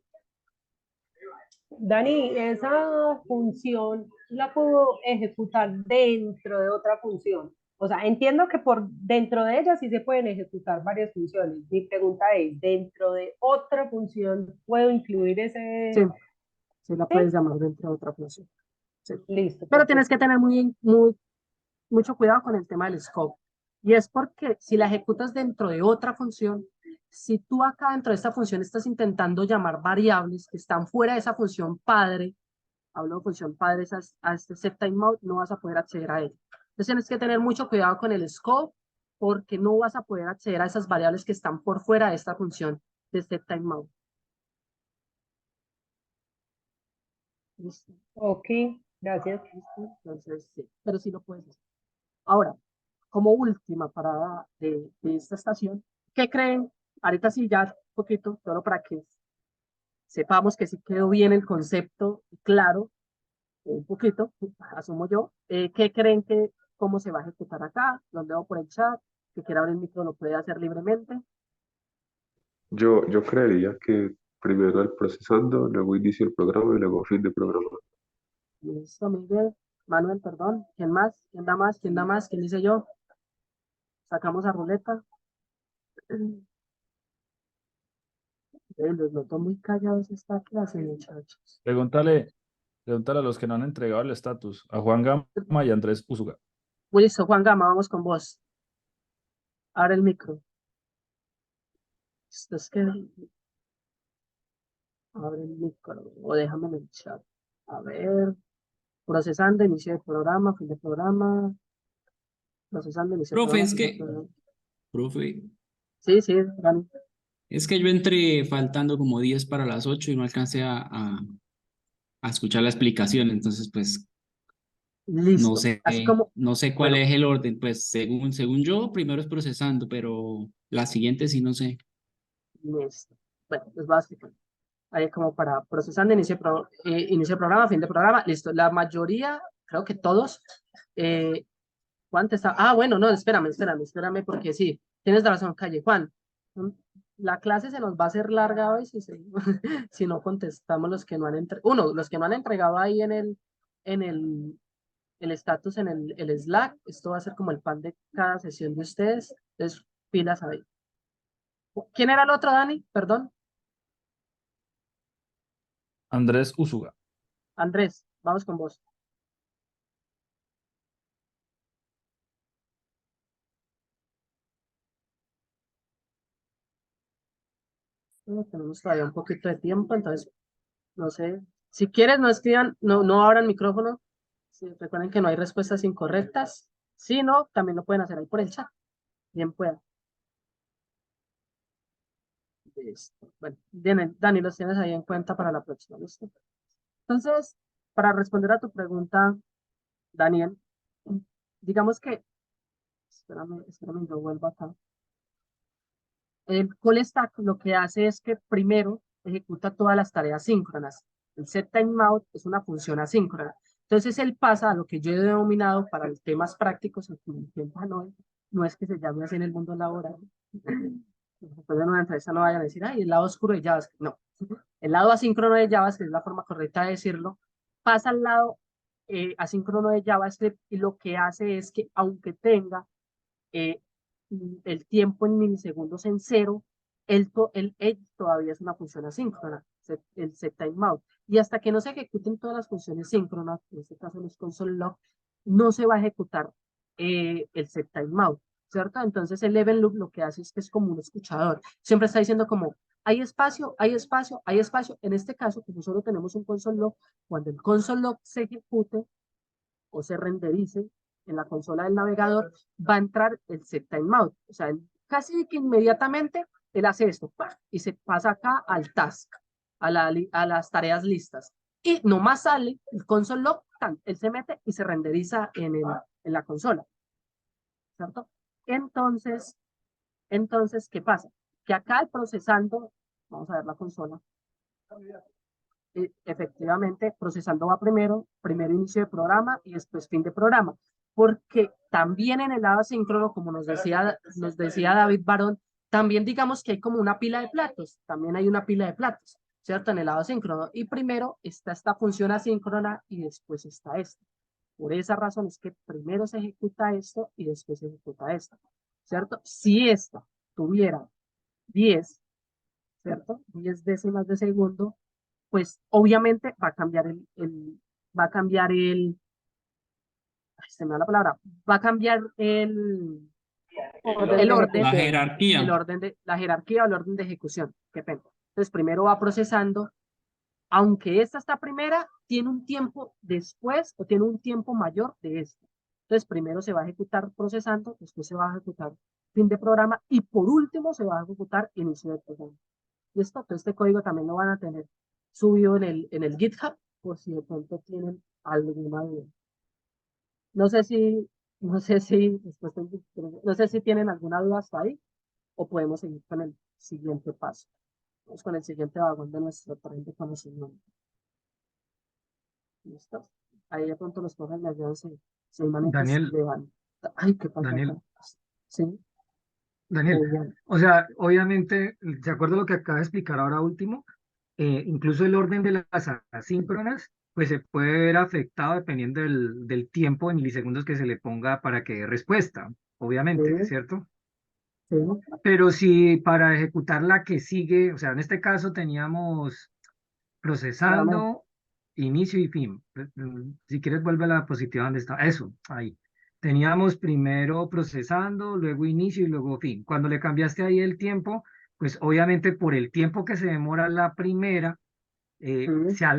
Dani, esa función la puedo ejecutar dentro de otra función. O sea, entiendo que por dentro de ella sí se pueden ejecutar varias funciones. Mi pregunta es, ¿dentro de otra función puedo incluir ese? Sí, sí la puedes llamar dentro de otra función. Sí. Listo. Pero tienes que tener mucho cuidado con el tema del scope. Y es porque si la ejecutas dentro de otra función, si tú acá dentro de esta función estás intentando llamar variables que están fuera de esa función padre, hablo de función padre a este setTimeout, no vas a poder acceder a él. Entonces tienes que tener mucho cuidado con el scope porque no vas a poder acceder a esas variables que están por fuera de esta función de setTimeout. ¿Listo? Ok, gracias. ¿Listo? Entonces, sí, pero sí lo puedes hacer. Ahora, como última parada de esta estación, ¿qué creen? Ahorita sí, ya un poquito, solo para que sepamos que sí quedó bien el concepto, claro, un poquito, asumo yo. ¿Qué creen que, cómo se va a ejecutar acá? Los leo por el chat, que quiera abrir el micro lo puede hacer libremente. Yo creería que primero el procesando, luego inicio el programa y luego fin de programa. Listo, Miguel. Manuel, perdón. ¿Quién más? ¿Quién da más? ¿Quién da más? ¿Quién dice yo? Sacamos a ruleta. Los noto muy callados esta clase, muchachos. Pregúntale a los que no han entregado el estatus, a Juan Gama y a Andrés Usuga. Listo, Juan Gama, vamos con vos. Abre el micro. Esto es que... Abre el micro o déjame en el chat. A ver. Procesando, inicio de programa, fin de programa. Procesando, inicio de Profe, programa, es fin de que, programa. profe, Sí, sí, Dani. es que yo entré faltando como 10 para las 8 y no alcancé a a escuchar la explicación, entonces pues no Listo. sé, Así como, no sé cuál bueno, es el orden, pues según yo, primero es procesando, pero la siguiente sí no sé. listo. Bueno, les voy a explicar. Ahí como para procesando, inicio de programa, fin de programa, listo. La mayoría, creo que todos, ¿cuánto está? Ah, bueno, no, espérame, porque sí, tienes razón, Calle Juan. Mm, La clase se nos va a hacer larga hoy si no contestamos los que no han entregado. Los que no han entregado ahí en el estatus, en el Slack. Esto va a ser como el pan de cada sesión de ustedes. Entonces, pilas ahí. ¿Quién era el otro, Dani? Perdón. Andrés Usuga. Andrés, vamos con vos. Tenemos todavía un poquito de tiempo, entonces, no sé. Si quieres, no escriban, no abran micrófono. Sí, recuerden que no hay respuestas incorrectas. Si no, también lo pueden hacer ahí por el chat. Bien puedan. Listo. Bueno, Dani, los tienes ahí en cuenta para la próxima, ¿listo? Entonces, para responder a tu pregunta, Daniel, digamos que, espérame, yo vuelvo acá. El call stack lo que hace es que primero ejecuta todas las tareas síncronas. El set timeout es una función asíncrona. Entonces él pasa a lo que yo he denominado para los temas prácticos, no es que se llame así en el mundo laboral. Después de una entrevista no vayan a decir, ay, el lado oscuro de JavaScript. No, el lado asíncrono de JavaScript es la forma correcta de decirlo. Pasa al lado asíncrono de JavaScript y lo que hace es que aunque tenga eh, el tiempo en milisegundos en cero, él todavía es una función asíncrona, el set timeout. Y hasta que no se ejecuten todas las funciones síncronas, en este caso los console log, no se va a ejecutar el set timeout, ¿cierto? Entonces el event loop lo que hace es que es como un escuchador. Siempre está diciendo como, hay espacio, hay espacio, hay espacio. En este caso, como solo tenemos un console log, cuando el console log se ejecute, o se renderice en la consola del navegador, va a entrar el set timeout. O sea, casi que inmediatamente él hace esto ¡pah! Y se pasa acá al task, a las tareas listas. Y nomás sale el console log, él se mete y se renderiza en la consola. ¿Cierto? Entonces, ¿qué pasa? Que acá el procesando, vamos a ver la consola, efectivamente, procesando va primero inicio de programa y después fin de programa, porque también en el lado asíncrono, como nos decía David Barón, también digamos que hay como una pila de platos, también hay una pila de platos, ¿cierto? En el lado asíncrono, y primero está esta función asíncrona y después está esta. Por esa razón es que primero se ejecuta esto y después se ejecuta esto, ¿cierto? Si esta tuviera 10, ¿cierto? 10 décimas de segundo, pues obviamente va a cambiar va a cambiar ay, se me da la palabra, va a cambiar Orden el de orden, La ejecución. jerarquía. la jerarquía o el orden de ejecución, qué pena. Entonces primero va procesando, aunque esta está primera, tiene un tiempo después o tiene un tiempo mayor de esta. Entonces primero se va a ejecutar procesando, después se va a ejecutar fin de programa y por último se va a ejecutar inicio de programa. ¿Listo? Entonces este código también lo van a tener subido en el GitHub por si de pronto tienen alguna duda. No sé si, no sé si, no sé si tienen alguna duda hasta ahí o podemos seguir con el siguiente paso. Vamos con el siguiente vagón de nuestro tren de conocimiento. ¿Listo? Ahí de pronto los profes me ayudan si hay manitas Daniel, levantan. Ay, ¿qué pasa acá? Daniel, Sí, Daniel, muy bien. o sea, obviamente, de acuerdo a lo que acaba de explicar ahora último, incluso el orden de las asíncronas, pues se puede ver afectado dependiendo del tiempo en milisegundos que se le ponga para que dé respuesta, obviamente, Sí, ¿cierto? sí, Pero si para ejecutar la que sigue, o sea, en este caso teníamos espérame. procesando, inicio y fin. Si quieres, vuelve a la positiva donde está. Eso, ahí. Teníamos primero procesando, luego inicio y luego fin. Cuando le cambiaste ahí el tiempo, pues obviamente por el tiempo que se demora la primera, Sí,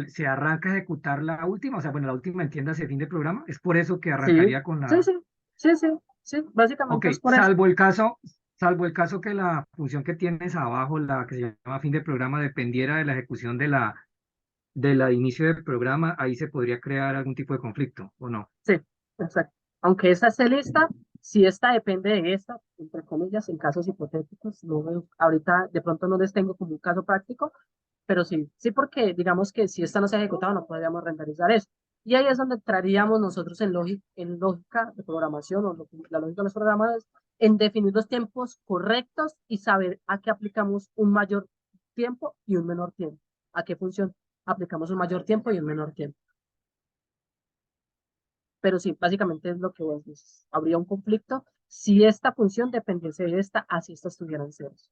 se arranca a ejecutar la última, o sea, bueno, la última entiéndase fin de programa. Es por eso que sí, arrancaría con sí, la. sí, sí, sí, sí, Ok, básicamente es por eso. salvo el caso que la función que tienes abajo, la que se llama fin de programa, dependiera de la ejecución de la de la inicio del programa, ahí se podría crear algún tipo de conflicto, ¿o no? Sí, exacto. Aunque esta esté lista, si esta depende de esta, entre comillas, en casos hipotéticos, no veo, ahorita de pronto no les tengo como un caso práctico, pero sí, sí, porque digamos que si esta no se ha ejecutado, no podríamos renderizar eso. Y ahí es donde entraríamos nosotros en lógica de programación o la lógica de los programadores, en definir los tiempos correctos y saber a qué aplicamos un mayor tiempo y un menor tiempo. A qué función aplicamos un mayor tiempo y un menor tiempo. Pero sí, básicamente es lo que vos dices. Habría un conflicto si esta función dependiese de esta, así esta estuviera en ceros.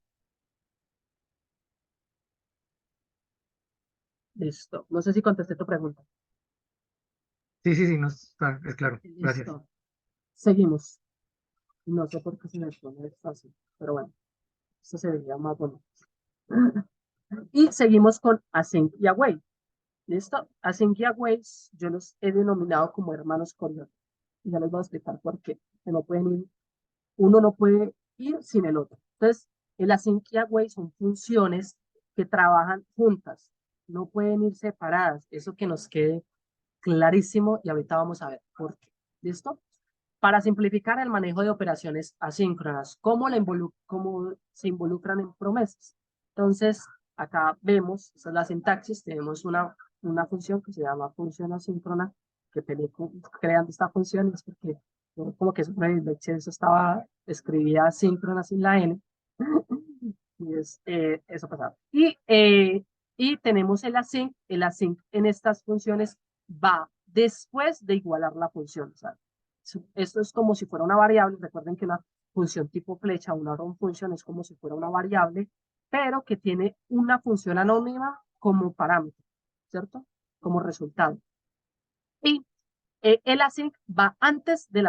Listo. No sé si contesté tu pregunta. Sí, sí, sí, no está, es claro. Gracias. Listo. Seguimos. No sé por qué se me pone fácil, pero bueno, esto se vería más bonito. Y seguimos con async y await. ¿Listo? Async y await, yo los he denominado como hermanos Coriolis. Y ya les voy a explicar por qué. Que no pueden ir, uno no puede ir sin el otro. Entonces, el async y await son funciones que trabajan juntas. No pueden ir separadas. Eso que nos quede clarísimo y ahorita vamos a ver por qué. ¿Listo? Para simplificar el manejo de operaciones asíncronas, ¿cómo se involucran en promesas? Entonces, acá vemos, esta es la sintaxis, tenemos una función que se llama función asíncrona, que creando esta función, es porque como que eso estaba, escribía asíncrona sin la N, y eso pasaba. Y tenemos el async en estas funciones va después de igualar la función, ¿sabes? Esto es como si fuera una variable. Recuerden que una función tipo flecha, una arrow function, es como si fuera una variable, pero que tiene una función anónima como parámetro, ¿cierto? Como resultado. Y el async va antes de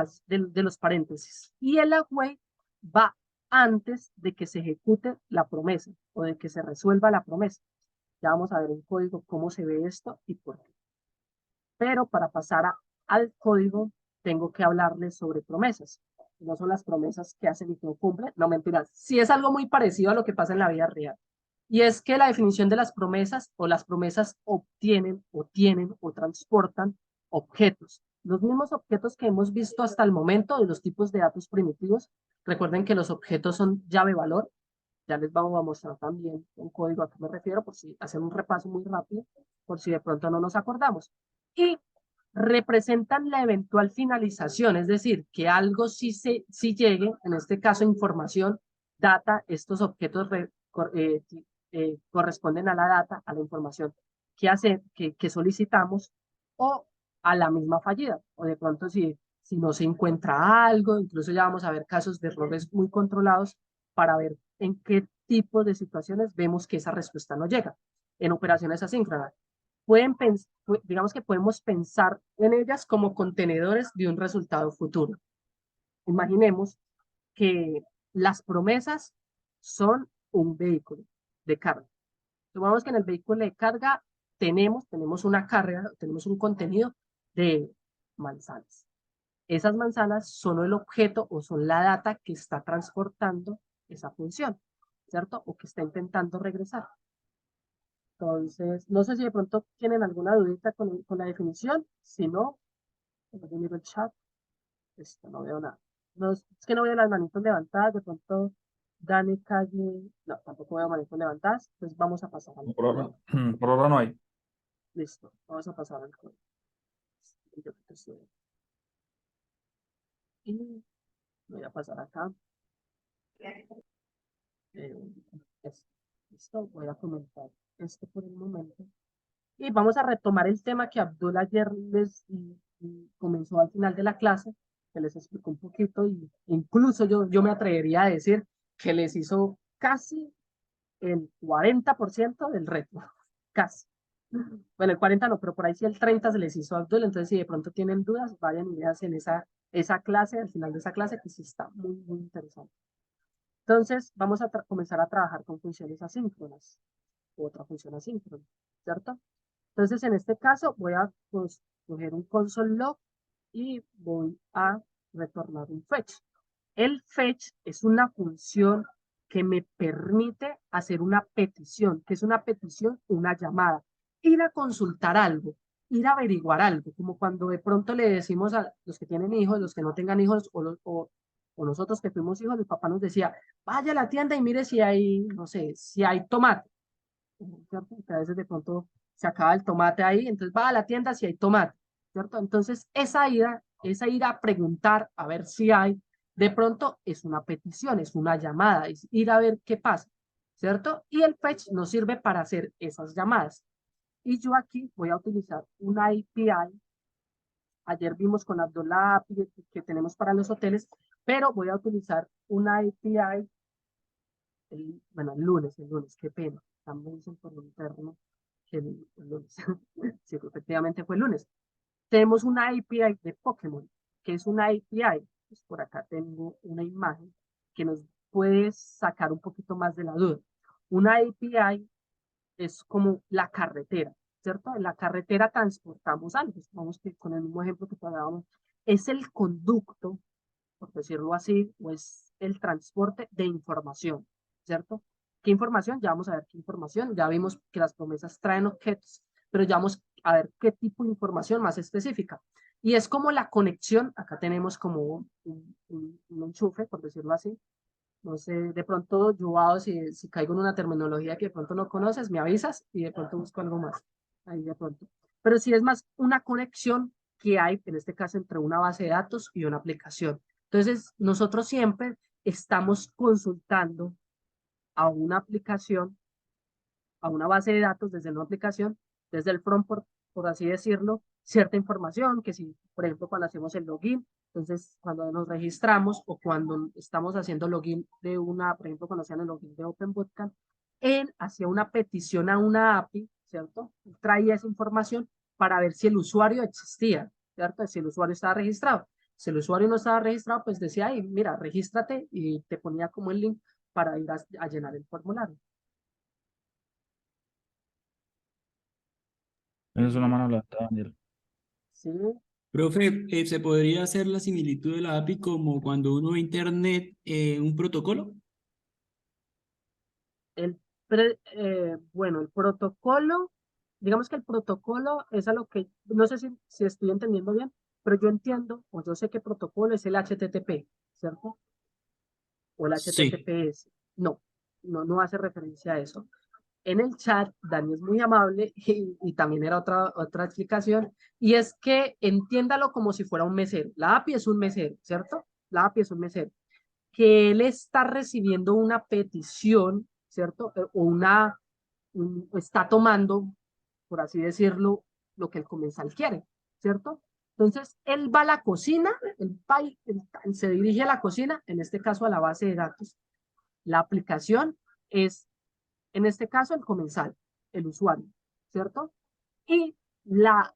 los paréntesis y el await va antes de que se ejecute la promesa o de que se resuelva la promesa. Ya vamos a ver en código cómo se ve esto y por qué. Pero para pasar al código, tengo que hablarles sobre promesas. No son las promesas que hacen y que no cumplen. No, mentiras. Sí es algo muy parecido a lo que pasa en la vida real. Y es que la definición de las promesas o las promesas obtienen o tienen o transportan objetos. Los mismos objetos que hemos visto hasta el momento de los tipos de datos primitivos. Recuerden que los objetos son llave-valor. Ya les vamos a mostrar también un código a qué me refiero, por si hacen un repaso muy rápido, por si de pronto no nos acordamos. Y representan la eventual finalización, es decir, que algo sí llegue, en este caso información, data, estos objetos corresponden a la data, a la información que solicitamos, o a la misma fallida, o de pronto si no se encuentra algo, incluso ya vamos a ver casos de errores muy controlados para ver en qué tipo de situaciones vemos que esa respuesta no llega en operaciones asíncronas. Digamos que podemos pensar en ellas como contenedores de un resultado futuro. Imaginemos que las promesas son un vehículo de carga. Supongamos que en el vehículo de carga tenemos una carga, tenemos un contenido de manzanas. Esas manzanas son el objeto o son la data que está transportando esa función, ¿cierto? O que está intentando regresar. Entonces, no sé si de pronto tienen alguna dudita con la definición. Si no, yo miro el chat. No veo nada. No, es que no veo las manitos levantadas. De pronto, Dani Calle. No, tampoco veo manitos levantadas. Entonces, vamos a pasar al código. Por ahora no hay. Listo, vamos a pasar al código. Y voy a pasar acá. Listo, voy a comentar esto por el momento. Y vamos a retomar el tema que Abdul ayer comenzó al final de la clase, que les explicó un poquito, y incluso yo me atrevería a decir que les hizo casi el 40% del reto, casi. Bueno, el 40 no, pero por ahí sí el 30 se les hizo a Abdul, entonces si de pronto tienen dudas, vayan y vean en esa clase, al final de esa clase, que sí está muy, muy interesante. Entonces, vamos a comenzar a trabajar con funciones asíncronas, otra función asíncrona, ¿cierto? Entonces, en este caso, voy a coger un console log y voy a retornar un fetch. El fetch es una función que me permite hacer una petición. ¿Qué es una petición? Una llamada. ir a consultar algo, ir a averiguar algo, como cuando de pronto le decimos a los que tienen hijos, los que no tengan hijos, o nosotros que fuimos hijos, el papá nos decía, vaya a la tienda y mire si hay, no sé, si hay tomate. ¿Cierto? Que a veces de pronto se acaba el tomate ahí, entonces va a la tienda si hay tomate, ¿cierto? Entonces esa ir a preguntar a ver si hay, de pronto es una petición, es una llamada, es ir a ver qué pasa, ¿cierto? Y el fetch nos sirve para hacer esas llamadas. Y yo aquí voy a utilizar una API. Ayer vimos con Abdullah API que tenemos para los hoteles, pero voy a utilizar una API bueno, el lunes, qué pena. También dicen por interno que el lunes. Sí, efectivamente fue el lunes. Tenemos una API de Pokémon, que es una API. Pues por acá tengo una imagen que nos puede sacar un poquito más de la duda. Una API es como la carretera, ¿cierto? En la carretera transportamos algo. Vamos que con el mismo ejemplo que hablábamos. Es el conducto, por decirlo así, o es el transporte de información, ¿cierto? ¿Qué información? Ya vamos a ver qué información. Ya vimos que las promesas traen objetos, pero ya vamos a ver qué tipo de información más específica. Y es como la conexión, acá tenemos como un enchufe, por decirlo así. No sé, de pronto, Joao, si caigo en una terminología que de pronto no conoces, me avisas y de pronto busco algo más. Ahí de pronto. Pero sí es más una conexión que hay, en este caso, entre una base de datos y una aplicación. Entonces, nosotros siempre estamos consultando a una aplicación, a una base de datos desde una aplicación, desde el front, por así decirlo, cierta información, que si, por ejemplo, cuando hacemos el login, entonces cuando nos registramos o cuando estamos haciendo login de una, por ejemplo, cuando hacían el login de Open Bootcamp, él hacía una petición a una API, ¿cierto? Traía esa información para ver si el usuario existía, ¿cierto? Si el usuario estaba registrado. Si el usuario no estaba registrado, pues decía ahí, mira, regístrate y te ponía como el link para ir a llenar el formulario. Esa es una mano levantada, Daniel. Sí, Profe, ¿se podría hacer la similitud de la API como cuando uno ve internet un protocolo? bueno, el protocolo, digamos que el protocolo es a lo que, no sé si estoy entendiendo bien, pero yo entiendo, o yo sé que protocolo es el HTTP, ¿cierto? O el Sí. HTTPS. No hace referencia a eso. En el chat, Dani es muy amable y también era otra explicación, y es que entiéndalo como si fuera un mesero. La API es un mesero, ¿cierto? La API es un mesero. Que él está recibiendo una petición, ¿cierto? Está tomando, por así decirlo, lo que el comensal quiere, ¿cierto? Entonces, él va a la cocina, él se dirige a la cocina, en este caso a la base de datos. La aplicación es, en este caso, el comensal, el usuario, ¿cierto? Y la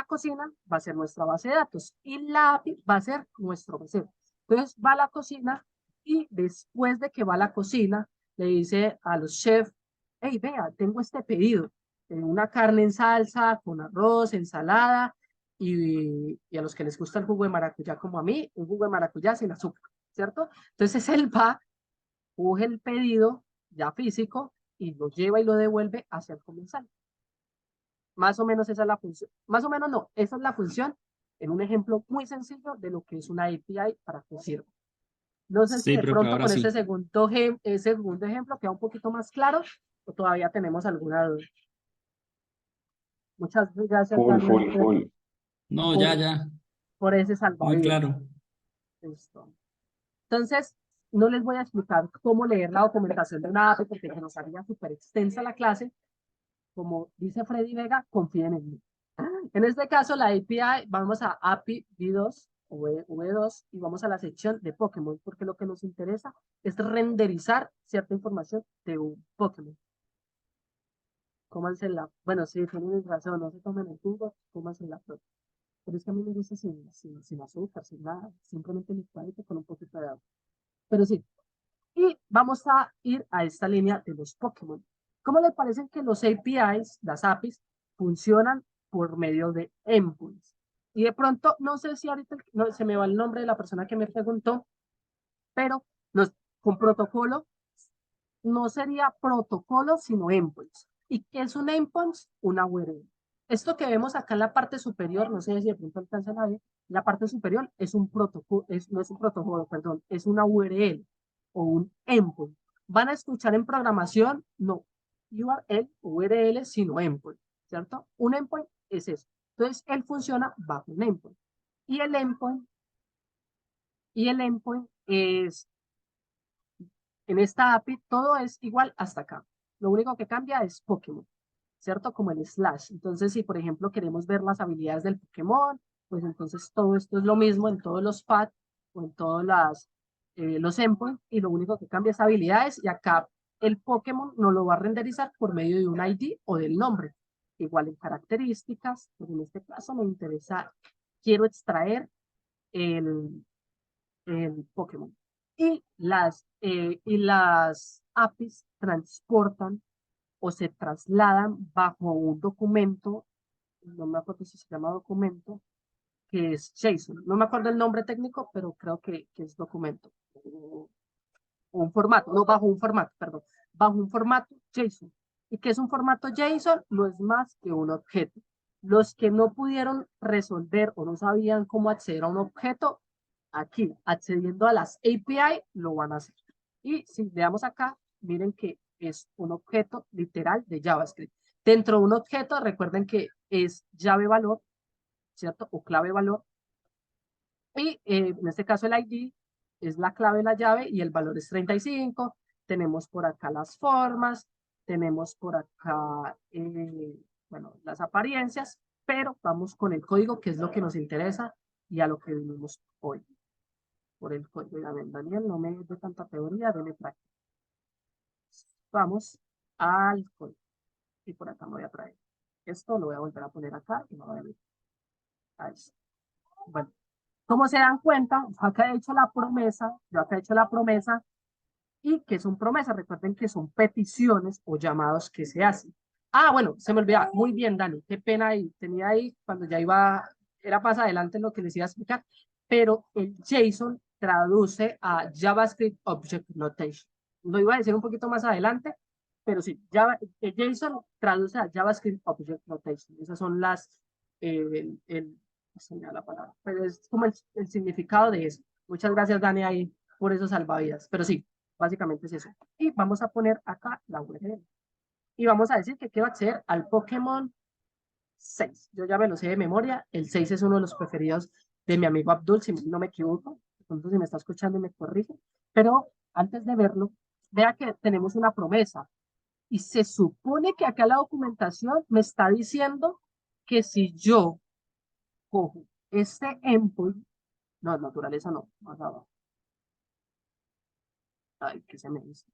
cocina va a ser nuestra base de datos y la API va a ser nuestro mesero. Entonces va a la cocina y después de que va a la cocina, le dice a los chefs, hey, vea, tengo este pedido, una carne en salsa con arroz, ensalada y a los que les gusta el jugo de maracuyá como a mí, un jugo de maracuyá sin azúcar, ¿cierto? Entonces él va, coge el pedido ya físico y lo lleva y lo devuelve hacia el comensal. Más o menos esa es la función. Más o menos no, esa es la función en un ejemplo muy sencillo de lo que es una API para que sirva. No sé si Sí, de profe, pronto ahora con ese sí. segundo ejemplo queda un poquito más claro o todavía tenemos alguna duda. Muchas gracias, Full, Daniel, full, full. No, por, ya, por ese muy salvavidas. claro. Listo. Entonces, no les voy a explicar cómo leer la documentación de una API porque nos haría súper extensa la clase. Como dice Freddy Vega, confíen en mí. En este caso, la API, vamos a API V2 o V2 y vamos a la sección de Pokémon, porque lo que nos interesa es renderizar cierta información de un Pokémon. Cómansela. Bueno, sí, tienen razón, no se tomen el jugo, cómansela. Pero es que a mí me gusta sin azúcar, sin nada, simplemente licuadito con un poquito de agua. Pero sí, y vamos a ir a esta línea de los Pokémon. ¿Cómo les parecen que los APIs, las APIs, funcionan por medio de endpoints? Y de pronto, no sé si ahorita no, se me va el nombre de la persona que me preguntó, pero con protocolo no sería protocolo, sino endpoints. ¿Y qué es un endpoint? Una URL. Esto que vemos acá en la parte superior, no sé si de pronto alcanzan a ver, la parte superior es un protocolo, no es un protocolo, perdón, es una URL o un endpoint. ¿Van a escuchar en programación? No, URL, sino endpoint, ¿cierto? Un endpoint es eso. Entonces, él funciona bajo un endpoint. Y el endpoint es, en esta API, todo es igual hasta acá. Lo único que cambia es Pokémon, ¿cierto? Como el slash. Entonces, si por ejemplo queremos ver las habilidades del Pokémon, pues entonces todo esto es lo mismo en todos los paths o en todos los endpoints, y lo único que cambia es habilidades, y acá el Pokémon no lo va a renderizar por medio de un ID o del nombre. Igual en características, pues en este caso me interesa, quiero extraer el Pokémon. Y las APIs transportan o se trasladan bajo un documento, no me acuerdo si se llama documento, que es JSON. No me acuerdo el nombre técnico, pero creo que es documento. O un formato, no, bajo un formato, perdón. Bajo un formato JSON. ¿Y qué es un formato JSON? No es más que un objeto. Los que no pudieron resolver o no sabían cómo acceder a un objeto, aquí, accediendo a las API, lo van a hacer. Y si veamos acá, miren que es un objeto literal de JavaScript. Dentro de un objeto, recuerden que es llave valor, ¿cierto? O clave valor. Y en este caso el ID es la clave de la llave y el valor es 35. Tenemos por acá las formas, tenemos por acá, bueno, las apariencias, pero vamos con el código, que es lo que nos interesa y a lo que vinimos hoy. Por el código. Daniel, no me dé tanta teoría, dele práctica. Vamos al código. Y por acá me voy a traer. Esto lo voy a volver a poner acá y me voy a ver. Ahí está. Bueno, como se dan cuenta, acá he hecho la promesa, yo acá he hecho la promesa, y que son promesas, recuerden que son peticiones o llamados que se hacen. Ah, bueno, se me olvidaba, muy bien, Dani, qué pena ahí, tenía ahí cuando ya iba, era más adelante lo que les iba a explicar, pero el JSON traduce a JavaScript Object Notation. Lo iba a decir un poquito más adelante, pero sí, el JSON traduce a JavaScript Object Notation. Esas son la palabra, pero es como el significado de eso. Muchas gracias, Dani, ahí por esos salvavidas. Pero sí, básicamente es eso. Y vamos a poner acá la URL. Y vamos a decir que quiero acceder al Pokémon 6. Yo ya me lo sé de memoria. El 6 es uno de los preferidos de mi amigo Abdul, si no me equivoco. Entonces, si me está escuchando y me corrige. Pero antes de verlo, vea que tenemos una promesa. Y se supone que acá la documentación me está diciendo que si yo cojo este endpoint, no, naturaleza no, más abajo. Ay, ¿qué se me dice?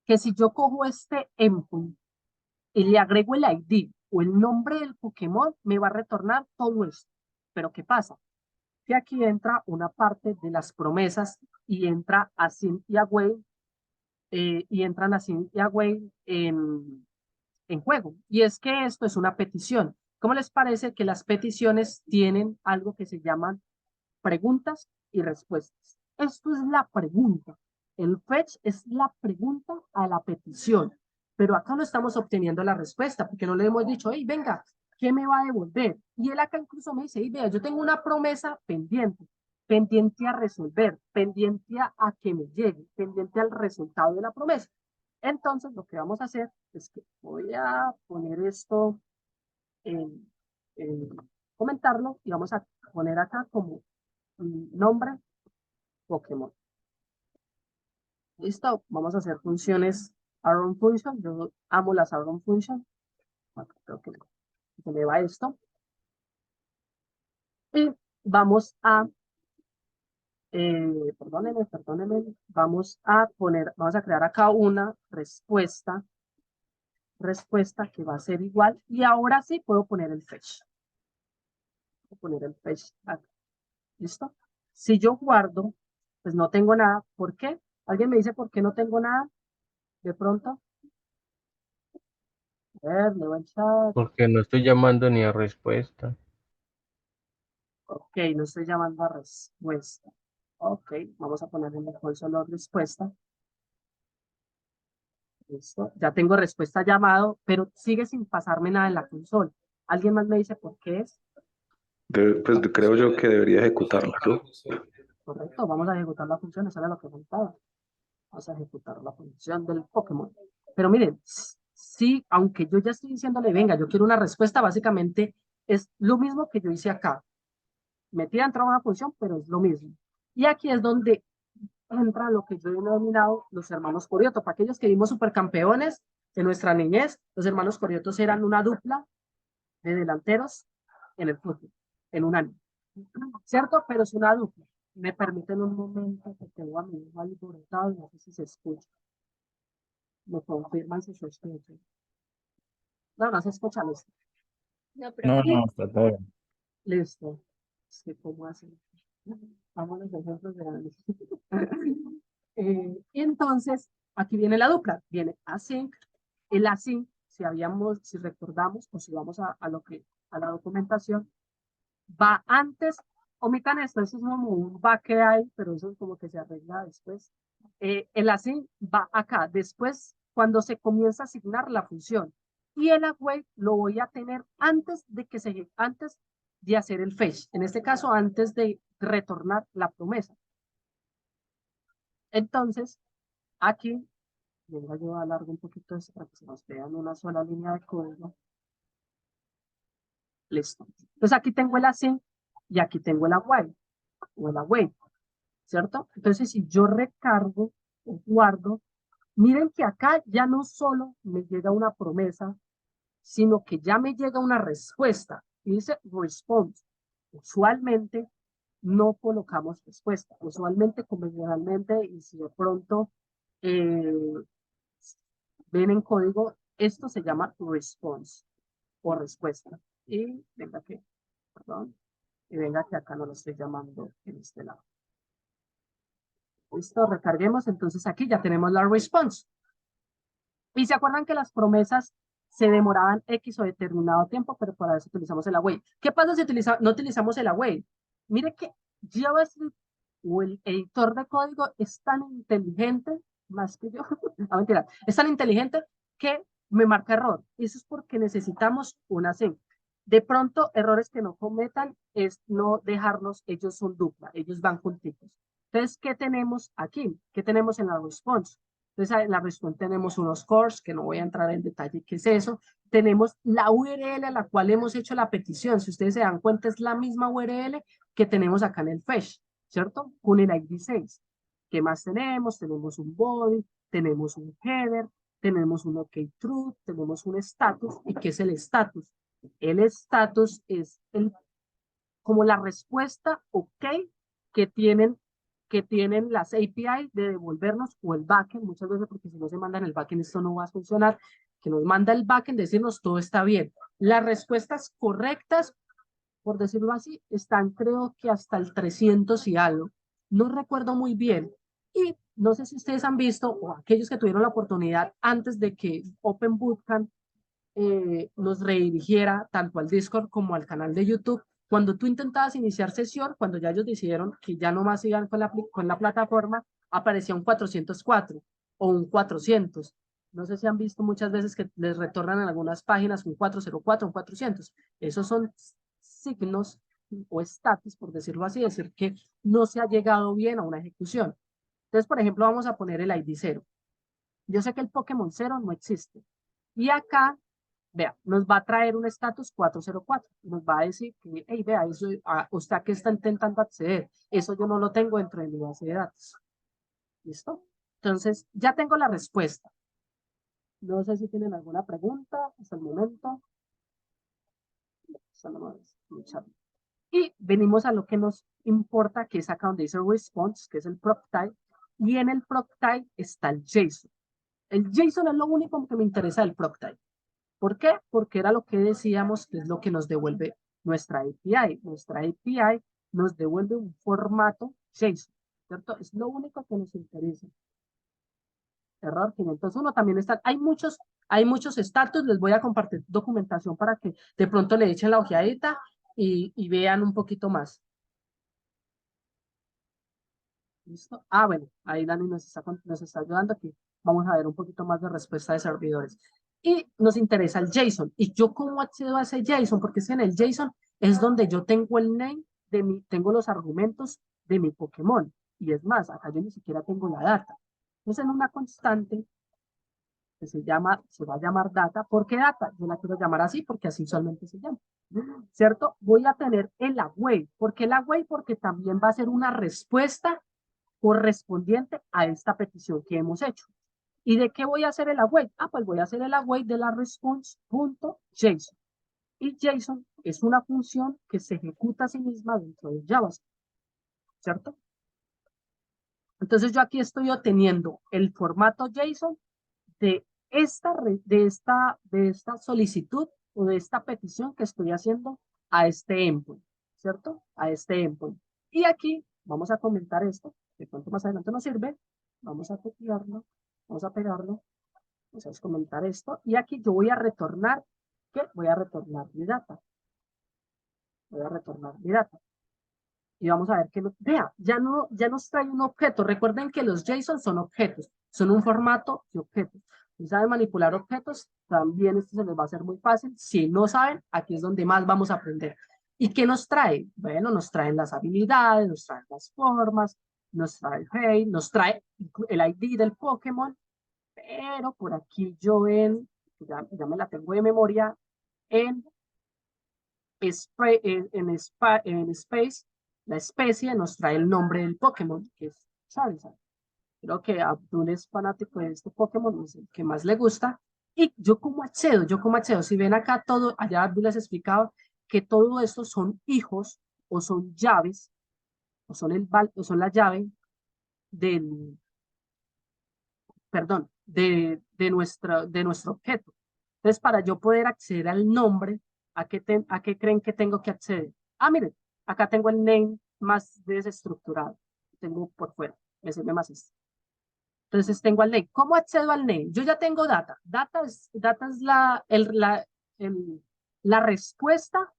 Que si yo cojo este endpoint y le agrego el ID o el nombre del Pokémon, me va a retornar todo esto. Pero ¿qué pasa? Que aquí entra una parte de las promesas y entra Async y Await, y entran Async y Await en juego. Y es que esto es una petición. ¿Cómo les parece que las peticiones tienen algo que se llaman preguntas y respuestas? Esto es la pregunta. El fetch es la pregunta a la petición. Pero acá no estamos obteniendo la respuesta porque no le hemos dicho, hey, venga, ¿qué me va a devolver? Y él acá incluso me dice, hey, vea, yo tengo una promesa pendiente, pendiente a resolver, pendiente a que me llegue, pendiente al resultado de la promesa. Entonces, lo que vamos a hacer es que voy a poner esto en comentarlo y vamos a poner acá como nombre Pokémon. Listo, vamos a hacer funciones Arrow Function. Yo amo las Arrow Function. Bueno, creo que se me va esto. Y vamos a, perdónenme, vamos a crear acá una respuesta que va a ser igual. Y ahora sí puedo poner el fetch. Voy a poner el fetch acá. ¿Listo? Si yo guardo, pues no tengo nada. ¿Por qué? ¿Alguien me dice por qué no tengo nada? De pronto. A ver, leo el chat. Porque no estoy llamando ni a respuesta. Ok, no estoy llamando a respuesta. Ok, vamos a ponerle mejor solo respuesta. Listo. Ya tengo respuesta llamado, pero sigue sin pasarme nada en la consola. ¿Alguien más me dice por qué es? Pues creo yo que debería ejecutarla, ¿no? Correcto, vamos a ejecutar la función, eso era lo que faltaba. Vamos a ejecutar la función del Pokémon. Pero miren, sí, aunque yo ya estoy diciéndole, venga, yo quiero una respuesta, básicamente es lo mismo que yo hice acá. Metí a entrar una función, pero es lo mismo. Y aquí es donde entra lo que yo he denominado los hermanos Corioto. Para aquellos que vimos supercampeones de nuestra niñez, los hermanos Coriotos eran una dupla de delanteros en el fútbol, en un año. ¿Cierto? Pero es una dupla. Me permiten un momento que tengo a mi hijo alborotado y no sé si se escucha. Me confirman si se escucha. No, no se escucha, listo. No, no, está todo bien. Listo. Es que, ¿cómo hacen? Vamos a los ejemplos de análisis. Y entonces, aquí viene la dupla. Viene async. El async, si recordamos, o si vamos a la documentación, va antes, omitan esto, eso es como un va que hay, pero eso es como que se arregla después. El async va acá, después, cuando se comienza a asignar la función. Y el await lo voy a tener antes de hacer el fetch. En este caso, antes de retornar la promesa. Entonces, aquí, venga, yo alargo un poquito esto para que se nos vea en una sola línea de código. Listo. Entonces aquí tengo el async y aquí tengo el await o el await, ¿cierto? Entonces si yo recargo o guardo, miren que acá ya no solo me llega una promesa, sino que ya me llega una respuesta. Y dice response. Usualmente no colocamos respuesta. Usualmente, convencionalmente, y si de pronto ven en código, esto se llama response o respuesta. Y venga que, perdón, y venga que acá no lo estoy llamando en este lado. Listo, recarguemos. Entonces aquí ya tenemos la response. Y se acuerdan que las promesas se demoraban X o determinado tiempo, pero para eso utilizamos el await. ¿Qué pasa si no utilizamos el await? Mire que JavaScript o el editor de código es tan inteligente, más que yo, no mentira, es tan inteligente que me marca error. Eso es porque necesitamos una sync. De pronto, errores que no cometan es no dejarlos, ellos son dupla, ellos van juntitos. Entonces, ¿qué tenemos aquí? ¿Qué tenemos en la response? Entonces, en la respuesta tenemos unos cores, que no voy a entrar en detalle qué es eso. Tenemos la URL a la cual hemos hecho la petición. Si ustedes se dan cuenta, es la misma URL que tenemos acá en el fetch, ¿cierto? Con el ID 6. ¿Qué más tenemos? Tenemos un body, tenemos un header, tenemos un OK truth, tenemos un status. ¿Y qué es el status? El status es como la respuesta OK que tienen las API de devolvernos o el backend, muchas veces porque si no se mandan el backend esto no va a funcionar, que nos manda el backend decirnos todo está bien. Las respuestas correctas, por decirlo así, están creo que hasta el 300 y algo. No recuerdo muy bien. Y no sé si ustedes han visto, o aquellos que tuvieron la oportunidad antes de que Open Bootcamp nos redirigiera tanto al Discord como al canal de YouTube. Cuando tú intentabas iniciar sesión, cuando ya ellos decidieron que ya no más iban con la plataforma, aparecía un 404 o un 400. No sé si han visto muchas veces que les retornan en algunas páginas un 404, un 400. Esos son signos o estatus, por decirlo así, decir que no se ha llegado bien a una ejecución. Entonces, por ejemplo, vamos a poner el ID 0. Yo sé que el Pokémon 0 no existe. Y acá vea, nos va a traer un estatus 404. Nos va a decir que, hey, vea, eso, usted que está intentando acceder, eso yo no lo tengo dentro de mi base de datos. ¿Listo? Entonces, ya tengo la respuesta. No sé si tienen alguna pregunta hasta el momento. Y venimos a lo que nos importa, que es acá donde dice response, que es el prop type. Y en el prop type está el JSON. El JSON es lo único que me interesa del prop type. ¿Por qué? Porque era lo que decíamos que es lo que nos devuelve nuestra API. Nuestra API nos devuelve un formato JSON, ¿cierto? Es lo único que nos interesa. Error 501 también está. Hay muchos status. Les voy a compartir documentación para que de pronto le echen la ojeadita y vean un poquito más. ¿Listo? Ah, bueno, ahí Dani nos está ayudando aquí. vamos a ver un poquito más de respuesta de servidores. Y nos interesa el JSON. ¿Y yo cómo accedo a ese JSON? Porque es que en el JSON es donde yo tengo el name tengo los argumentos de mi Pokémon. Y es más, acá yo ni siquiera tengo la data. Entonces en una constante que se va a llamar data. ¿Por qué data? Yo la quiero llamar así porque así usualmente se llama. ¿Cierto? Voy a tener el await. ¿Por qué el await? Porque también va a ser una respuesta correspondiente a esta petición que hemos hecho. ¿Y de qué voy a hacer el await? Pues voy a hacer el await de la response.json. Y JSON es una función que se ejecuta a sí misma dentro de JavaScript, ¿cierto? Entonces yo aquí estoy obteniendo el formato JSON de esta solicitud o de esta petición que estoy haciendo a este endpoint, ¿cierto? A este endpoint. Y aquí vamos a comentar esto, que pronto más adelante nos sirve. Vamos a copiarlo, vamos a pegarlo, vamos a comentar esto. Y aquí yo voy a retornar, ¿qué? Voy a retornar mi data. Voy a retornar mi data. Y vamos a ver que, vea, ya nos trae un objeto. Recuerden que los JSON son objetos, son un formato de objetos. Si saben manipular objetos, también esto se les va a hacer muy fácil. Si no saben, aquí es donde más vamos a aprender. ¿Y qué nos trae? Bueno, nos traen las habilidades, nos traen las formas, nos trae el hey, nos trae el ID del Pokémon, pero por aquí yo ya me la tengo de memoria, en Space, la especie nos trae el nombre del Pokémon, que es Charizard. Creo que Abdul es fanático de este Pokémon, es el que más le gusta. Y yo como accedo, si ven acá todo, allá Abdul les explicaba que todo esto son hijos o son llaves, o son la llave del, perdón, de nuestro objeto. Entonces, para yo poder acceder al nombre, ¿a qué creen que tengo que acceder? Miren, acá tengo el name más desestructurado. Tengo por fuera, me sirve más esto. Entonces tengo al name. ¿Cómo accedo al name? Yo ya tengo data. Data es la respuesta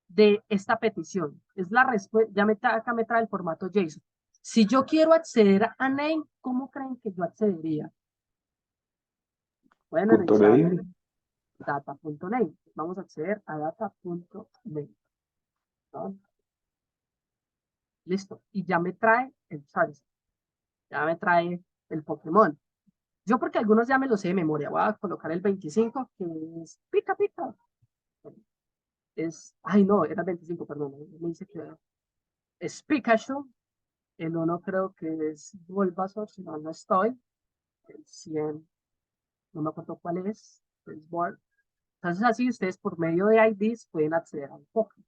de esta petición. Es la respuesta, acá me trae el formato JSON. Si yo quiero acceder a name, ¿cómo creen que yo accedería? Bueno, en el chat, data.name. Vamos a acceder a data.name. ¿No? Listo. Y ya me trae el Charizard. Ya me trae el Pokémon. Yo porque algunos ya me lo sé de memoria. Voy a colocar el 25, que es pica, pica. Ay no, era 25, perdón. Me dice que es Pikachu. El 1 creo que es Bulbasaur, si no estoy. El 100, no me acuerdo cuál es Board. Entonces así ustedes por medio de IDs pueden acceder a un Pokémon.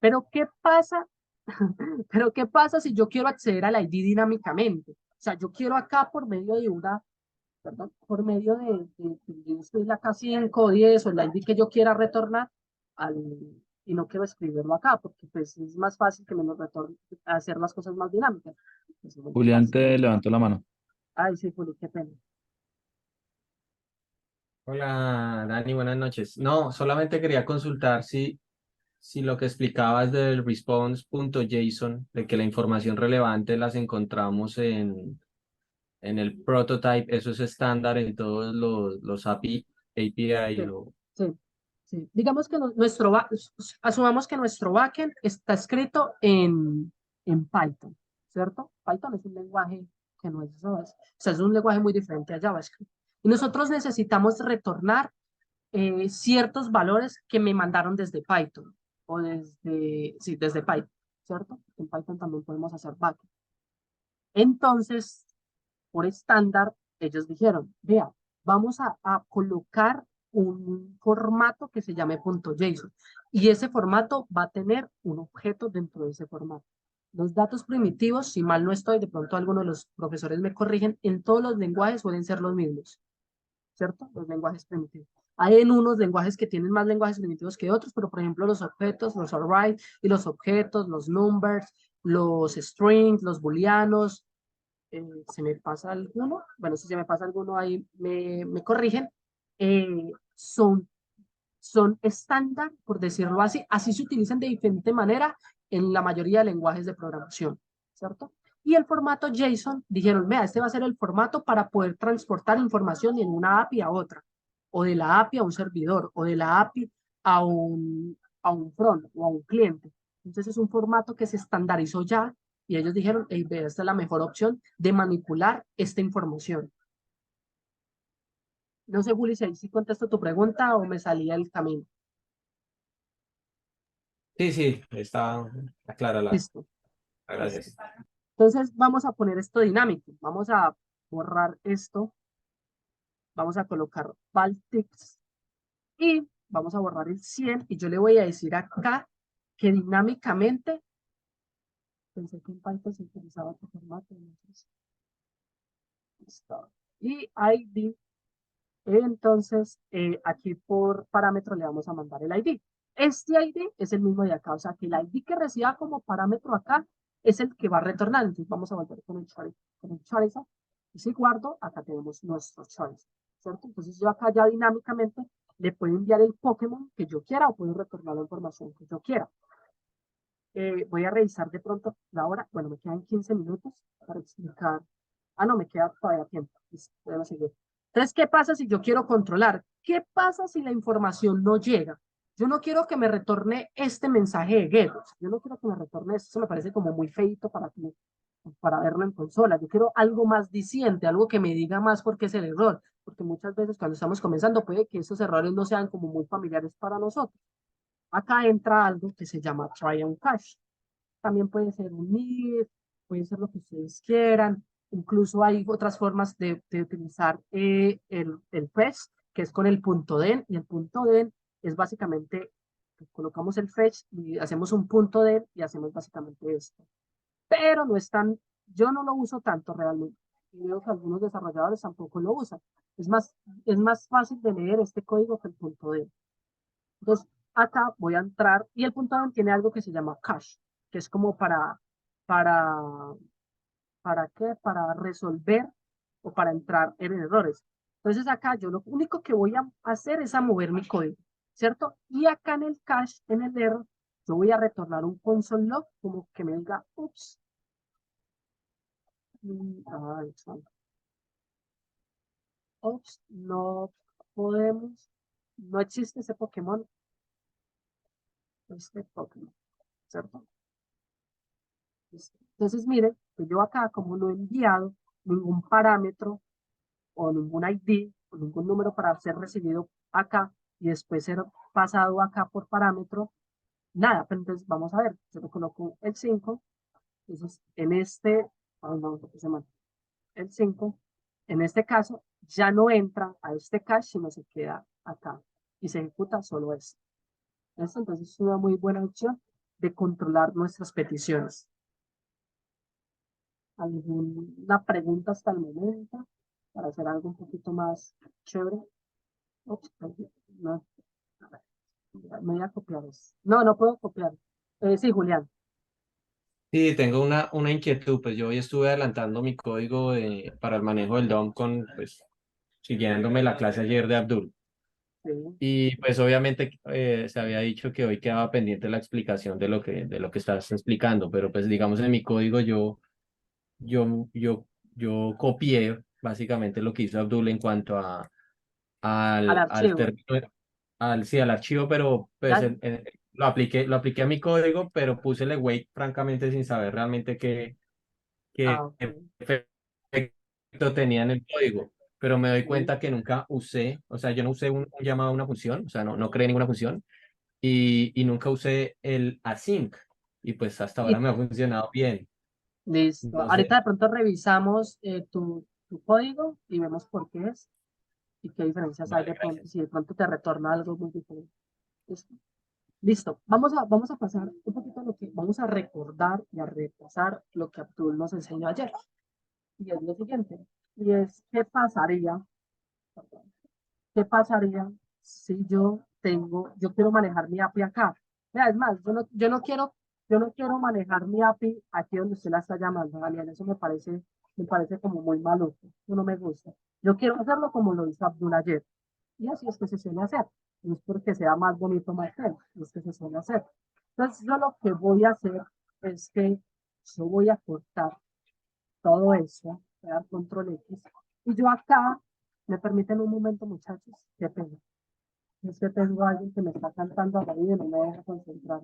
Pero ¿qué pasa? Pero ¿qué pasa si yo quiero acceder al ID dinámicamente? O sea, yo quiero acá por medio de por medio de escribir acá 5 o 10 o el ID que yo quiera retornar y no quiero escribirlo acá porque pues es más fácil que me lo retorne, hacer las cosas más dinámicas. Julián te levantó la mano. Ay, sí, Juli, qué pena. Hola, Dani, buenas noches. No, solamente quería consultar si lo que explicabas del response.json, de que la información relevante las encontramos en el prototype, eso es estándar en todos los API Sí, o... sí, sí. Digamos que asumamos que nuestro backend está escrito en Python, ¿cierto? Python es un lenguaje que no es JavaScript, o sea, es un lenguaje muy diferente a JavaScript. Y nosotros necesitamos retornar ciertos valores que me mandaron desde Python, o desde Python, ¿cierto? En Python también podemos hacer backend. Entonces, por estándar, ellos dijeron, vea, vamos a colocar un formato que se llame .json y ese formato va a tener un objeto dentro de ese formato. Los datos primitivos, si mal no estoy, de pronto algunos de los profesores me corrigen, en todos los lenguajes suelen ser los mismos, ¿cierto? Los lenguajes primitivos. Hay en unos lenguajes que tienen más lenguajes primitivos que otros, pero por ejemplo los objetos, los arrays y los objetos, los numbers, los strings, los booleanos, se me pasa alguno, bueno, si se me pasa alguno ahí me corrigen, son estándar, por decirlo así se utilizan de diferente manera en la mayoría de lenguajes de programación, ¿cierto? Y el formato JSON, dijeron, vea, este va a ser el formato para poder transportar información de una API a otra, o de la API a un servidor, o de la API a un front o a un cliente. Entonces es un formato que se estandarizó ya y ellos dijeron, hey, vea, esta es la mejor opción de manipular esta información. No sé, Juli, si ahí sí contesto tu pregunta o me salía el camino. Sí, sí, está clara la. Listo. Gracias. Entonces vamos a poner esto dinámico. Vamos a borrar esto. Vamos a colocar Baltics y vamos a borrar el 100 y yo le voy a decir acá que dinámicamente, pensé que en Python se utilizaba otro formato, entonces, listo. Y ID, entonces aquí por parámetro le vamos a mandar el ID. Este ID es el mismo de acá, o sea que el ID que reciba como parámetro acá es el que va a retornar. Entonces vamos a volver con el choice. Y si guardo, acá tenemos nuestro choice, ¿cierto? Entonces yo acá ya dinámicamente le puedo enviar el Pokémon que yo quiera o puedo retornar la información que yo quiera. Voy a revisar de pronto la hora. Bueno, me quedan 15 minutos para explicar. Ah, no, me queda todavía tiempo. Podemos seguir. Entonces, ¿qué pasa si yo quiero controlar? ¿Qué pasa si la información no llega? Yo no quiero que me retorne este mensaje de get. Yo no quiero que me retorne esto. Eso me parece como muy feito para verlo en consola. Yo quiero algo más diciente, algo que me diga más por qué es el error. Porque muchas veces cuando estamos comenzando puede que esos errores no sean como muy familiares para nosotros. Acá entra algo que se llama try and catch. También puede ser un if, puede ser lo que ustedes quieran. Incluso hay otras formas de utilizar el fetch, que es con el punto den, y el punto den es básicamente, colocamos el fetch y hacemos un punto den y hacemos básicamente esto. Pero no es tan, yo no lo uso tanto realmente. Y veo que algunos desarrolladores tampoco lo usan. Es más fácil de leer este código que el punto den. Entonces, acá voy a entrar y el punto down tiene algo que se llama cache, que es como para, ¿para qué? Para resolver o para entrar en errores. Entonces acá yo lo único que voy a hacer es a mover mi código, ¿cierto? Y acá en el cache, en el error, yo voy a retornar un console log como que me diga, ups. Ups, no podemos, no existe ese Pokémon, ¿cierto? Entonces, miren, que yo acá, como no he enviado ningún parámetro o ningún ID o ningún número para ser recibido acá y después ser pasado acá por parámetro, nada. Pero entonces, vamos a ver, yo le coloco el 5, entonces en este, no, el 5, en este caso, ya no entra a este cache, sino se queda acá y se ejecuta solo esto. Entonces, es una muy buena opción de controlar nuestras peticiones. ¿Alguna pregunta hasta el momento para hacer algo un poquito más chévere? Ups, no, me voy a copiar eso. No, no puedo copiar. Sí, Julián. Sí, tengo una inquietud, pues yo hoy estuve adelantando mi código para el manejo del DOM siguiéndome la clase ayer de Abdul. Sí. Y pues obviamente se había dicho que hoy quedaba pendiente la explicación de lo que estás explicando, pero pues digamos en mi código yo copié básicamente lo que hizo Abdul en cuanto Al al archivo. término, sí, al archivo, pero pues Ya. lo apliqué a mi código, pero puse el wait francamente sin saber realmente qué Ok. efecto tenía en el código. Pero me doy Sí. cuenta que nunca usé, o sea, yo no usé un llamado a una función, o sea, no creé ninguna función y nunca usé el async y pues hasta ahora Y me ha funcionado bien. listo. No sé, Ahorita de pronto revisamos tu código y vemos por qué es y qué diferencias hay vale, de pronto, gracias. si de pronto te retorna algo muy diferente. Listo. Listo, vamos a pasar un poquito a lo que, vamos a recordar y a repasar lo que Abdul nos enseñó ayer. Y es lo siguiente, y es, ¿qué pasaría si yo quiero manejar mi API acá? Mira, es más, yo no quiero manejar mi API aquí donde usted la está llamando, Daniel, eso me parece como muy maluco, eso no me gusta. Yo quiero hacerlo como lo hizo Abdul ayer. Y así es que se suele hacer. No es porque sea más bonito, más feo, es que se suele hacer. Entonces, yo lo que voy a hacer es que yo voy a cortar todo eso, voy a dar control X. Y yo acá, me permiten un momento, muchachos, qué pena. Es que tengo a alguien que me está cantando a la vida y no me deja concentrar.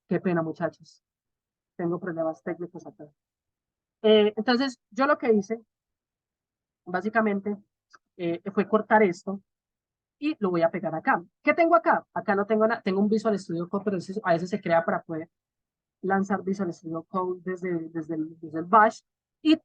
Qué pena, muchachos. Tengo problemas técnicos acá. Entonces, yo lo que hice, básicamente, fue cortar esto y lo voy a pegar acá. ¿Qué tengo acá? Acá no tengo nada, tengo un Visual Studio Code, pero a veces se crea para poder lanzar Visual Studio Code desde el Bash. Y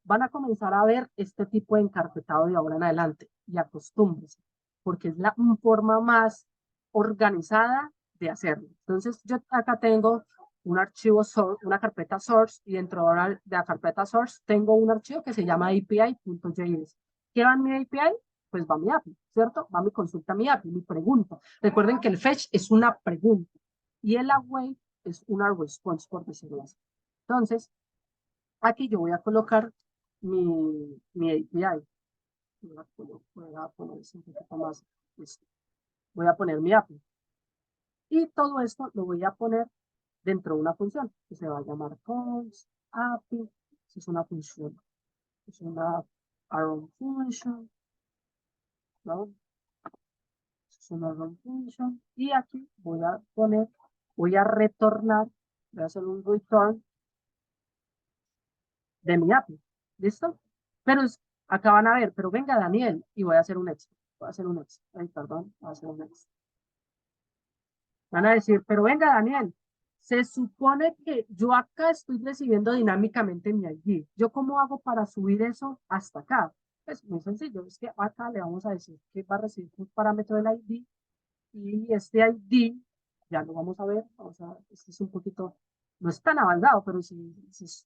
van a comenzar a ver este tipo de encarpetado de ahora en adelante. Y acostúmbrense, porque es la forma más organizada de hacerlo. Entonces, yo acá tengo un archivo source, una carpeta source, y dentro de la carpeta source tengo un archivo que se llama API.js. ¿Qué va en mi API? Pues va mi API, ¿cierto? Va mi consulta, mi API, mi pregunta. Recuerden que el fetch es una pregunta y el await es una response, por decirlo así. Entonces, aquí yo voy a colocar mi API. Voy a poner un poquito más. Listo. Voy a poner mi API. Y todo esto lo voy a poner dentro de una función que se va a llamar const API. Es una función. Es una arrow function. ¿No? Es una arrow function. Y aquí voy a retornar, voy a hacer un return de mi API. ¿Listo? Pero acá van a ver, pero venga Daniel, y voy a hacer un extra. Voy a hacer un extra. Ay, perdón, voy a hacer un extra. Van a decir, pero venga Daniel, se supone que yo acá estoy recibiendo dinámicamente mi ID. ¿Yo cómo hago para subir eso hasta acá? Pues muy sencillo, es que acá le vamos a decir que va a recibir un parámetro del ID y este ID, ya lo vamos a ver, este es un poquito, no es tan avanzado, pero sí,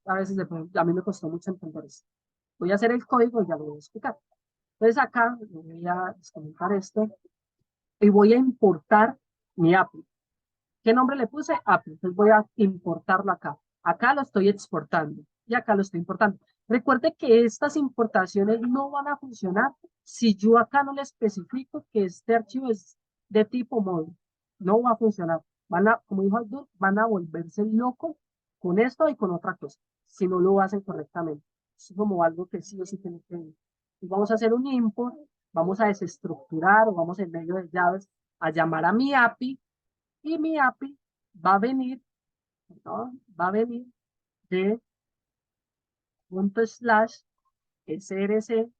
a veces a mí me costó mucho entender eso. Voy a hacer el código y ya lo voy a explicar. Entonces acá voy a desconectar esto y voy a importar mi API. ¿Qué nombre le puse? API. Entonces voy a importarlo acá. Acá lo estoy exportando y acá lo estoy importando. Recuerde que estas importaciones no van a funcionar si yo acá no le especifico que este archivo es de tipo móvil. No va a funcionar. Como dijo Abdul, van a volverse locos con esto y con otra cosa, si no lo hacen correctamente. Es como algo que sí o sí tiene que ver. Y vamos a hacer un import, vamos a desestructurar o vamos en medio de llaves a llamar a mi API y mi API va a venir, ¿no? Va a venir de /src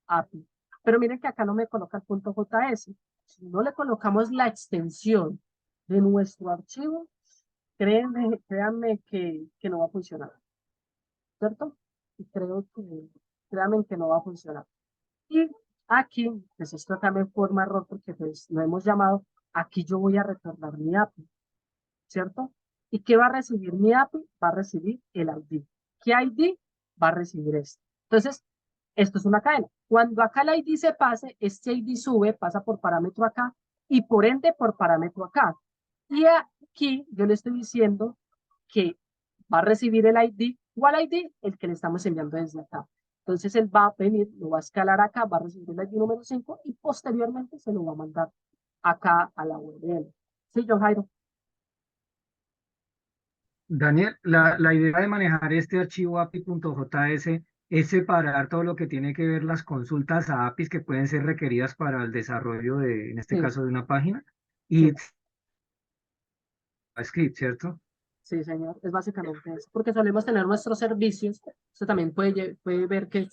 /API. Pero miren que acá no me coloca el .js. Si no le colocamos la extensión de nuestro archivo, créanme que no va a funcionar. ¿Cierto? Y créanme que no va a funcionar. Y aquí, pues esto acá me forma error porque pues lo hemos llamado, aquí yo voy a retornar mi API. ¿Cierto? ¿Y qué va a recibir mi API? Va a recibir el ID. ¿Qué ID? Va a recibir esto. Entonces, esto es una cadena. Cuando acá el ID se pase, este ID sube, pasa por parámetro acá y por ende por parámetro acá. Y aquí yo le estoy diciendo que va a recibir el ID. ¿Cuál ID? El que le estamos enviando desde acá. Entonces él va a venir, lo va a escalar acá, va a recibir el ID número 5 y posteriormente se lo va a mandar acá a la URL. ¿Sí, John Jairo? Daniel, la idea de manejar este archivo API.js es separar todo lo que tiene que ver las consultas a APIs que pueden ser requeridas para el desarrollo de, en este Sí. caso, de una página y Sí. script, ¿cierto? Sí, señor, es básicamente eso, porque solemos tener nuestros servicios, usted también puede ver que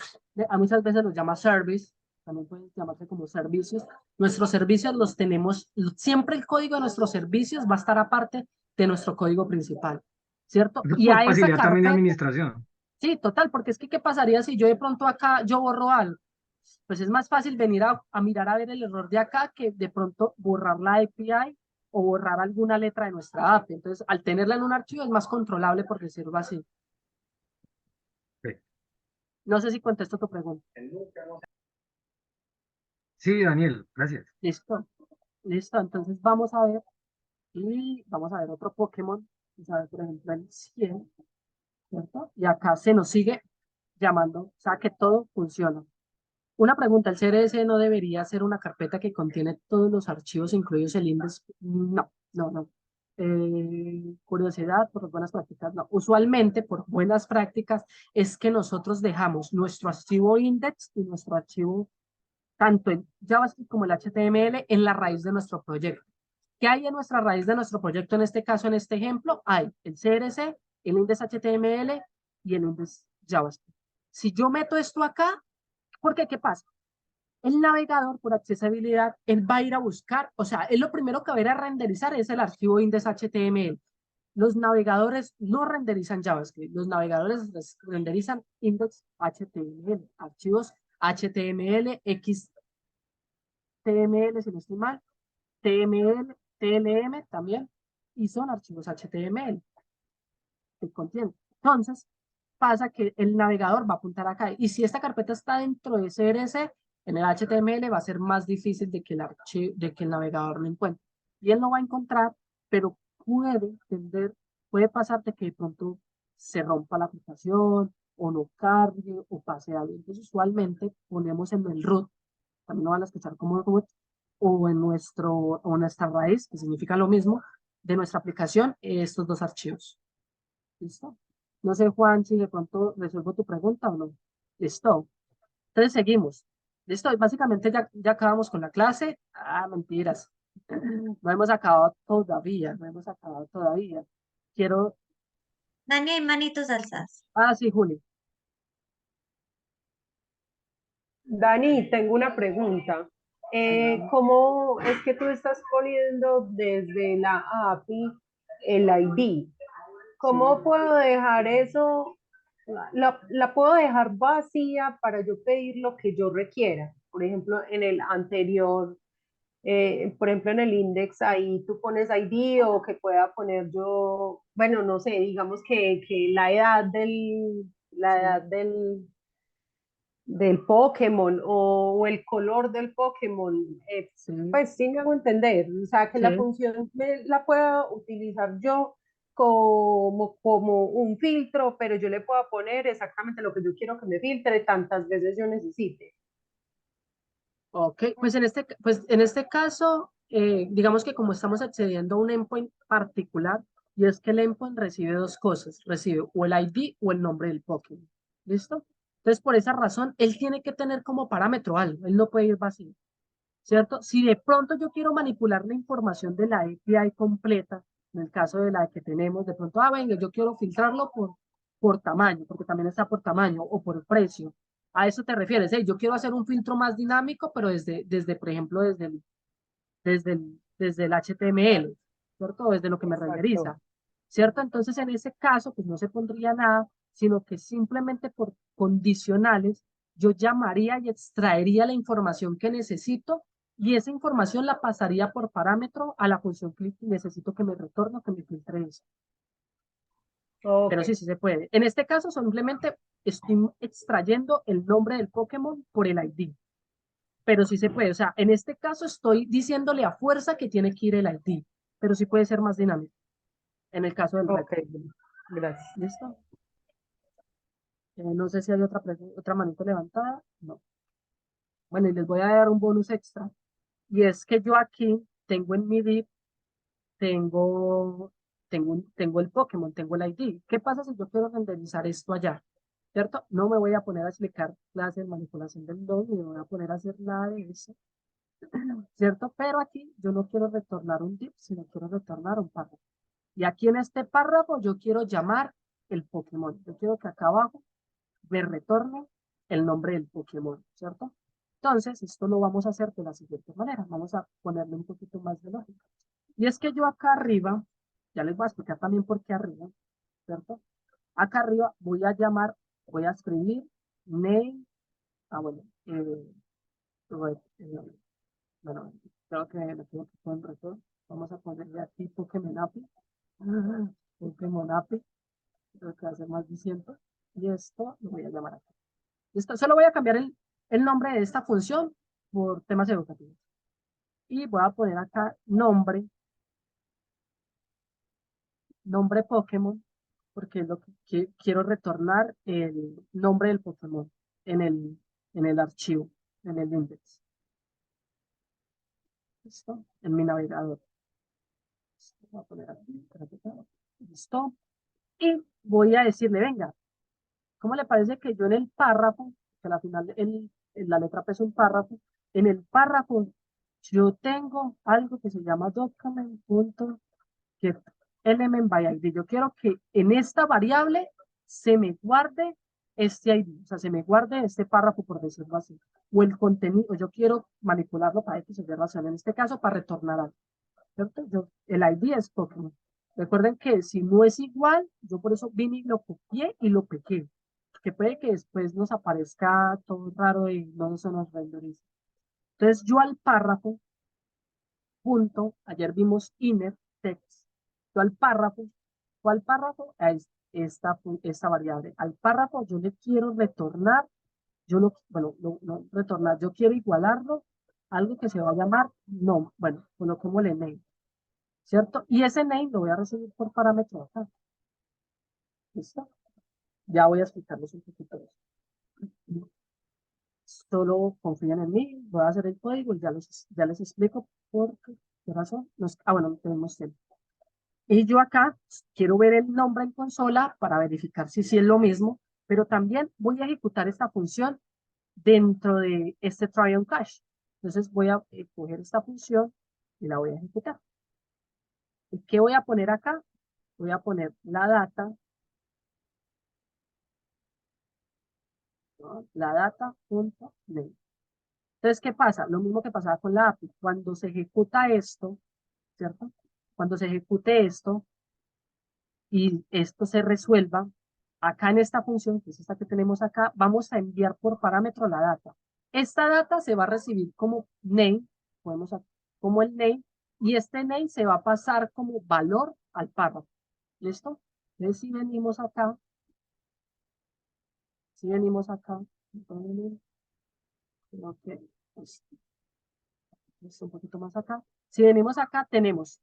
a muchas veces los llama service, también puede llamarse como servicios. Nuestros servicios los tenemos, siempre el código de nuestros servicios va a estar aparte de nuestro código principal, ¿cierto? Eso Y por a esa facilidad también de carpeta, administración. sí, total, porque es que ¿qué pasaría si yo de pronto acá, yo borro algo? Pues es más fácil venir a mirar a ver el error de acá que de pronto borrar la API o borrar alguna letra de nuestra API. Entonces, al tenerla en un archivo es más controlable, por decirlo así. Sí. No sé si contesto tu pregunta. Sí, Daniel, gracias. Listo. Listo. Entonces vamos a ver. Y vamos a ver otro Pokémon. Vamos a ver, por ejemplo, el 100. ¿cierto? Y acá se nos sigue llamando, o sea que todo funciona. Una pregunta, ¿el CRS no debería ser una carpeta que contiene todos los archivos, incluidos el index? No, no, no. Curiosidad por buenas prácticas, no. Usualmente, por buenas prácticas, es que nosotros dejamos nuestro archivo index y nuestro archivo, tanto en JavaScript como el HTML, en la raíz de nuestro proyecto. ¿Qué hay en nuestra raíz de nuestro proyecto en este caso, en este ejemplo? Hay el CRC, el index HTML y el index JavaScript. Si yo meto esto acá, ¿por qué? ¿Qué pasa? El navegador, por accesibilidad, él va a ir a buscar, o sea, él lo primero que va a ir a renderizar es el archivo index.html. Los navegadores no renderizan JavaScript, los navegadores renderizan index.html, archivos HTML, XTML, si no estoy mal, TML, TLM también, y son archivos HTML que contienen. Entonces, pasa que el navegador va a apuntar acá. Y si esta carpeta está dentro de CRC, en el HTML va a ser más difícil de que el navegador lo encuentre. Y él lo va a encontrar, pero puede pasar de que de pronto se rompa la aplicación, o no cargue, o pase algo. Entonces, usualmente ponemos en el root, también lo van a escuchar como root, o en nuestra raíz, que significa lo mismo, de nuestra aplicación, estos dos archivos. ¿Listo? No sé, Juan, si de pronto resuelvo tu pregunta o no. Listo. Entonces seguimos. Listo. Básicamente ya acabamos con la clase. Ah, mentiras. No hemos acabado todavía. No hemos acabado todavía. Quiero. Dani, hay manitos alzadas. Ah, sí, Juli. Dani, tengo una pregunta. ¿Cómo es que tú estás poniendo desde la API el ID? ¿Cómo puedo dejar eso? La puedo dejar vacía para yo pedir lo que yo requiera. Por ejemplo, en el anterior, por ejemplo, en el index, ahí tú pones ID o que pueda poner yo, bueno, no sé, digamos que la edad del Pokémon o el color del Pokémon, Sí, pues sí me hago entender, o sea, que la sí. función la pueda utilizar yo como un filtro, pero yo le puedo poner exactamente lo que yo quiero que me filtre tantas veces yo necesite. Ok, pues en este caso, digamos que como estamos accediendo a un endpoint particular, y es que el endpoint recibe dos cosas, recibe o el ID o el nombre del Pokémon. ¿Listo? Entonces, por esa razón, él tiene que tener como parámetro algo, él no puede ir vacío, ¿cierto? Si de pronto yo quiero manipular la información de la API completa, en el caso de la que tenemos, de pronto, venga, yo quiero filtrarlo por tamaño, porque también está por tamaño o por precio. A eso te refieres, yo quiero hacer un filtro más dinámico, pero por ejemplo, desde el HTML, ¿cierto? Desde lo que me Exacto. renderiza, ¿cierto? Entonces, en ese caso, pues no se pondría nada, sino que simplemente por condicionales, yo llamaría y extraería la información que necesito y esa información la pasaría por parámetro a la función que necesito que me retorne, que me filtre eso. Ok. Pero sí, sí se puede. En este caso, simplemente estoy extrayendo el nombre del Pokémon por el ID. Pero sí se puede. O sea, en este caso estoy diciéndole a fuerza que tiene que ir el ID, pero sí puede ser más dinámico. En el caso del Ok, reto. gracias. ¿Listo? No sé si hay otra manito levantada. No. Bueno, y les voy a dar un bonus extra. Y es que yo aquí tengo en mi div, tengo el Pokémon, tengo el ID. ¿Qué pasa si yo quiero renderizar esto allá? ¿Cierto? No me voy a poner a explicar clases de manipulación del DOM, ni me voy a poner a hacer nada de eso, ¿cierto? Pero aquí yo no quiero retornar un div, sino quiero retornar un párrafo. Y aquí en este párrafo yo quiero llamar el Pokémon. Yo quiero que acá abajo me retorne el nombre del Pokémon, ¿cierto? Entonces, esto lo vamos a hacer de la siguiente manera. Vamos a ponerle un poquito más de lógica. Y es que yo acá arriba, ya les voy a explicar también por qué arriba, ¿cierto? Acá arriba voy a escribir name, bueno, bueno, creo que lo tengo que poner retorno. Vamos a ponerle aquí Pokémon API. Pokémon API, creo que va a ser más diciendo. Y esto lo voy a llamar aquí. Listo, solo voy a cambiar el nombre de esta función por temas educativos. Y voy a poner acá nombre Pokémon. porque es lo que quiero retornar el nombre del Pokémon en el archivo, en el index. ¿Listo? En mi navegador. Voy a poner aquí, listo. Y voy a decirle, venga, ¿cómo le parece que yo en el párrafo, que al final la letra P es un párrafo, en el párrafo yo tengo algo que se llama document.getElementById? Yo quiero que en esta variable se me guarde este ID, o sea, se me guarde este párrafo, por decirlo así, o el contenido, yo quiero manipularlo para X o Y razón, en este caso para retornar algo, ¿cierto? El ID es Pokémon. Recuerden que si no es igual, yo por eso vine y lo copié y lo pegué, que puede que después nos aparezca todo raro y no se nos renderiza. Entonces yo al párrafo, punto, ayer vimos inner text, yo al párrafo, ¿cuál párrafo? A esta variable. Al párrafo yo le quiero retornar, bueno, no retornar, yo quiero igualarlo a algo que se va a llamar no, bueno, como el name, ¿cierto? Y ese name lo voy a recibir por parámetro acá. ¿Listo? Ya voy a explicarles un poquito de eso. Solo confíen en mí, voy a hacer el código y ya les explico por qué razón. Bueno, no tenemos tiempo. Y yo acá quiero ver el nombre en consola para verificar si sí es lo mismo, pero también voy a ejecutar esta función dentro de este try on cache. Entonces voy a coger esta función y la voy a ejecutar. ¿Y qué voy a poner acá? Voy a poner la data, ¿no? La data.name. Entonces, ¿qué pasa? Lo mismo que pasaba con la API. Cuando se ejecuta esto, ¿cierto? Cuando se ejecute esto y esto se resuelva, acá en esta función, que es esta que tenemos acá, vamos a enviar por parámetro la data. Esta data se va a recibir como name, como el name, y este name se va a pasar como valor al párrafo. ¿Listo? Entonces, si venimos acá, creo que un poquito más acá. Si venimos acá, tenemos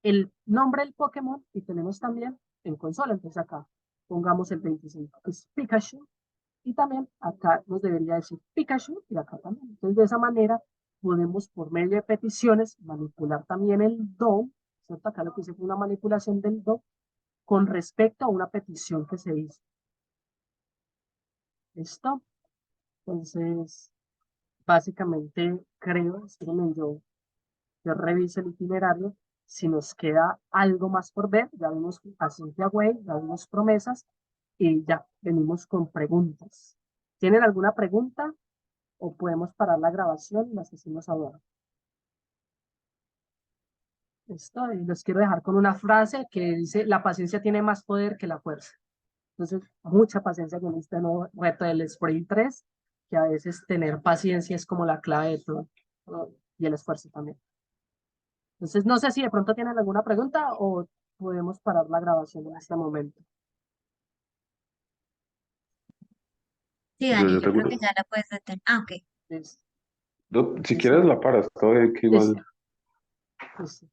el nombre del Pokémon y tenemos también en consola. Entonces acá pongamos el 25, que es Pikachu. Y también acá nos debería decir Pikachu y acá también. Entonces de esa manera podemos por medio de peticiones manipular también el DOM, ¿cierto? Acá lo que hice fue una manipulación del DOM con respecto a una petición que se hizo. ¿Listo? Entonces, básicamente creo, espérenme, yo revise el itinerario. Si nos queda algo más por ver, ya vimos Paciencia Way, ya vimos promesas y ya venimos con preguntas. ¿Tienen alguna pregunta o podemos parar la grabación y las hacemos ahora? Esto, y los quiero dejar con una frase que dice, la paciencia tiene más poder que la fuerza. Entonces, mucha paciencia con este nuevo reto del Sprint 3, que a veces tener paciencia es como la clave de todo, ¿no? Y el esfuerzo también. Entonces, no sé si de pronto tienen alguna pregunta o podemos parar la grabación en este momento. Sí, Yo, Dani, yo yo tengo creo que una. ya la puedes detener. Ah, ok. Listo. No, si Listo. quieres la paras, todo bien que igual. Listo.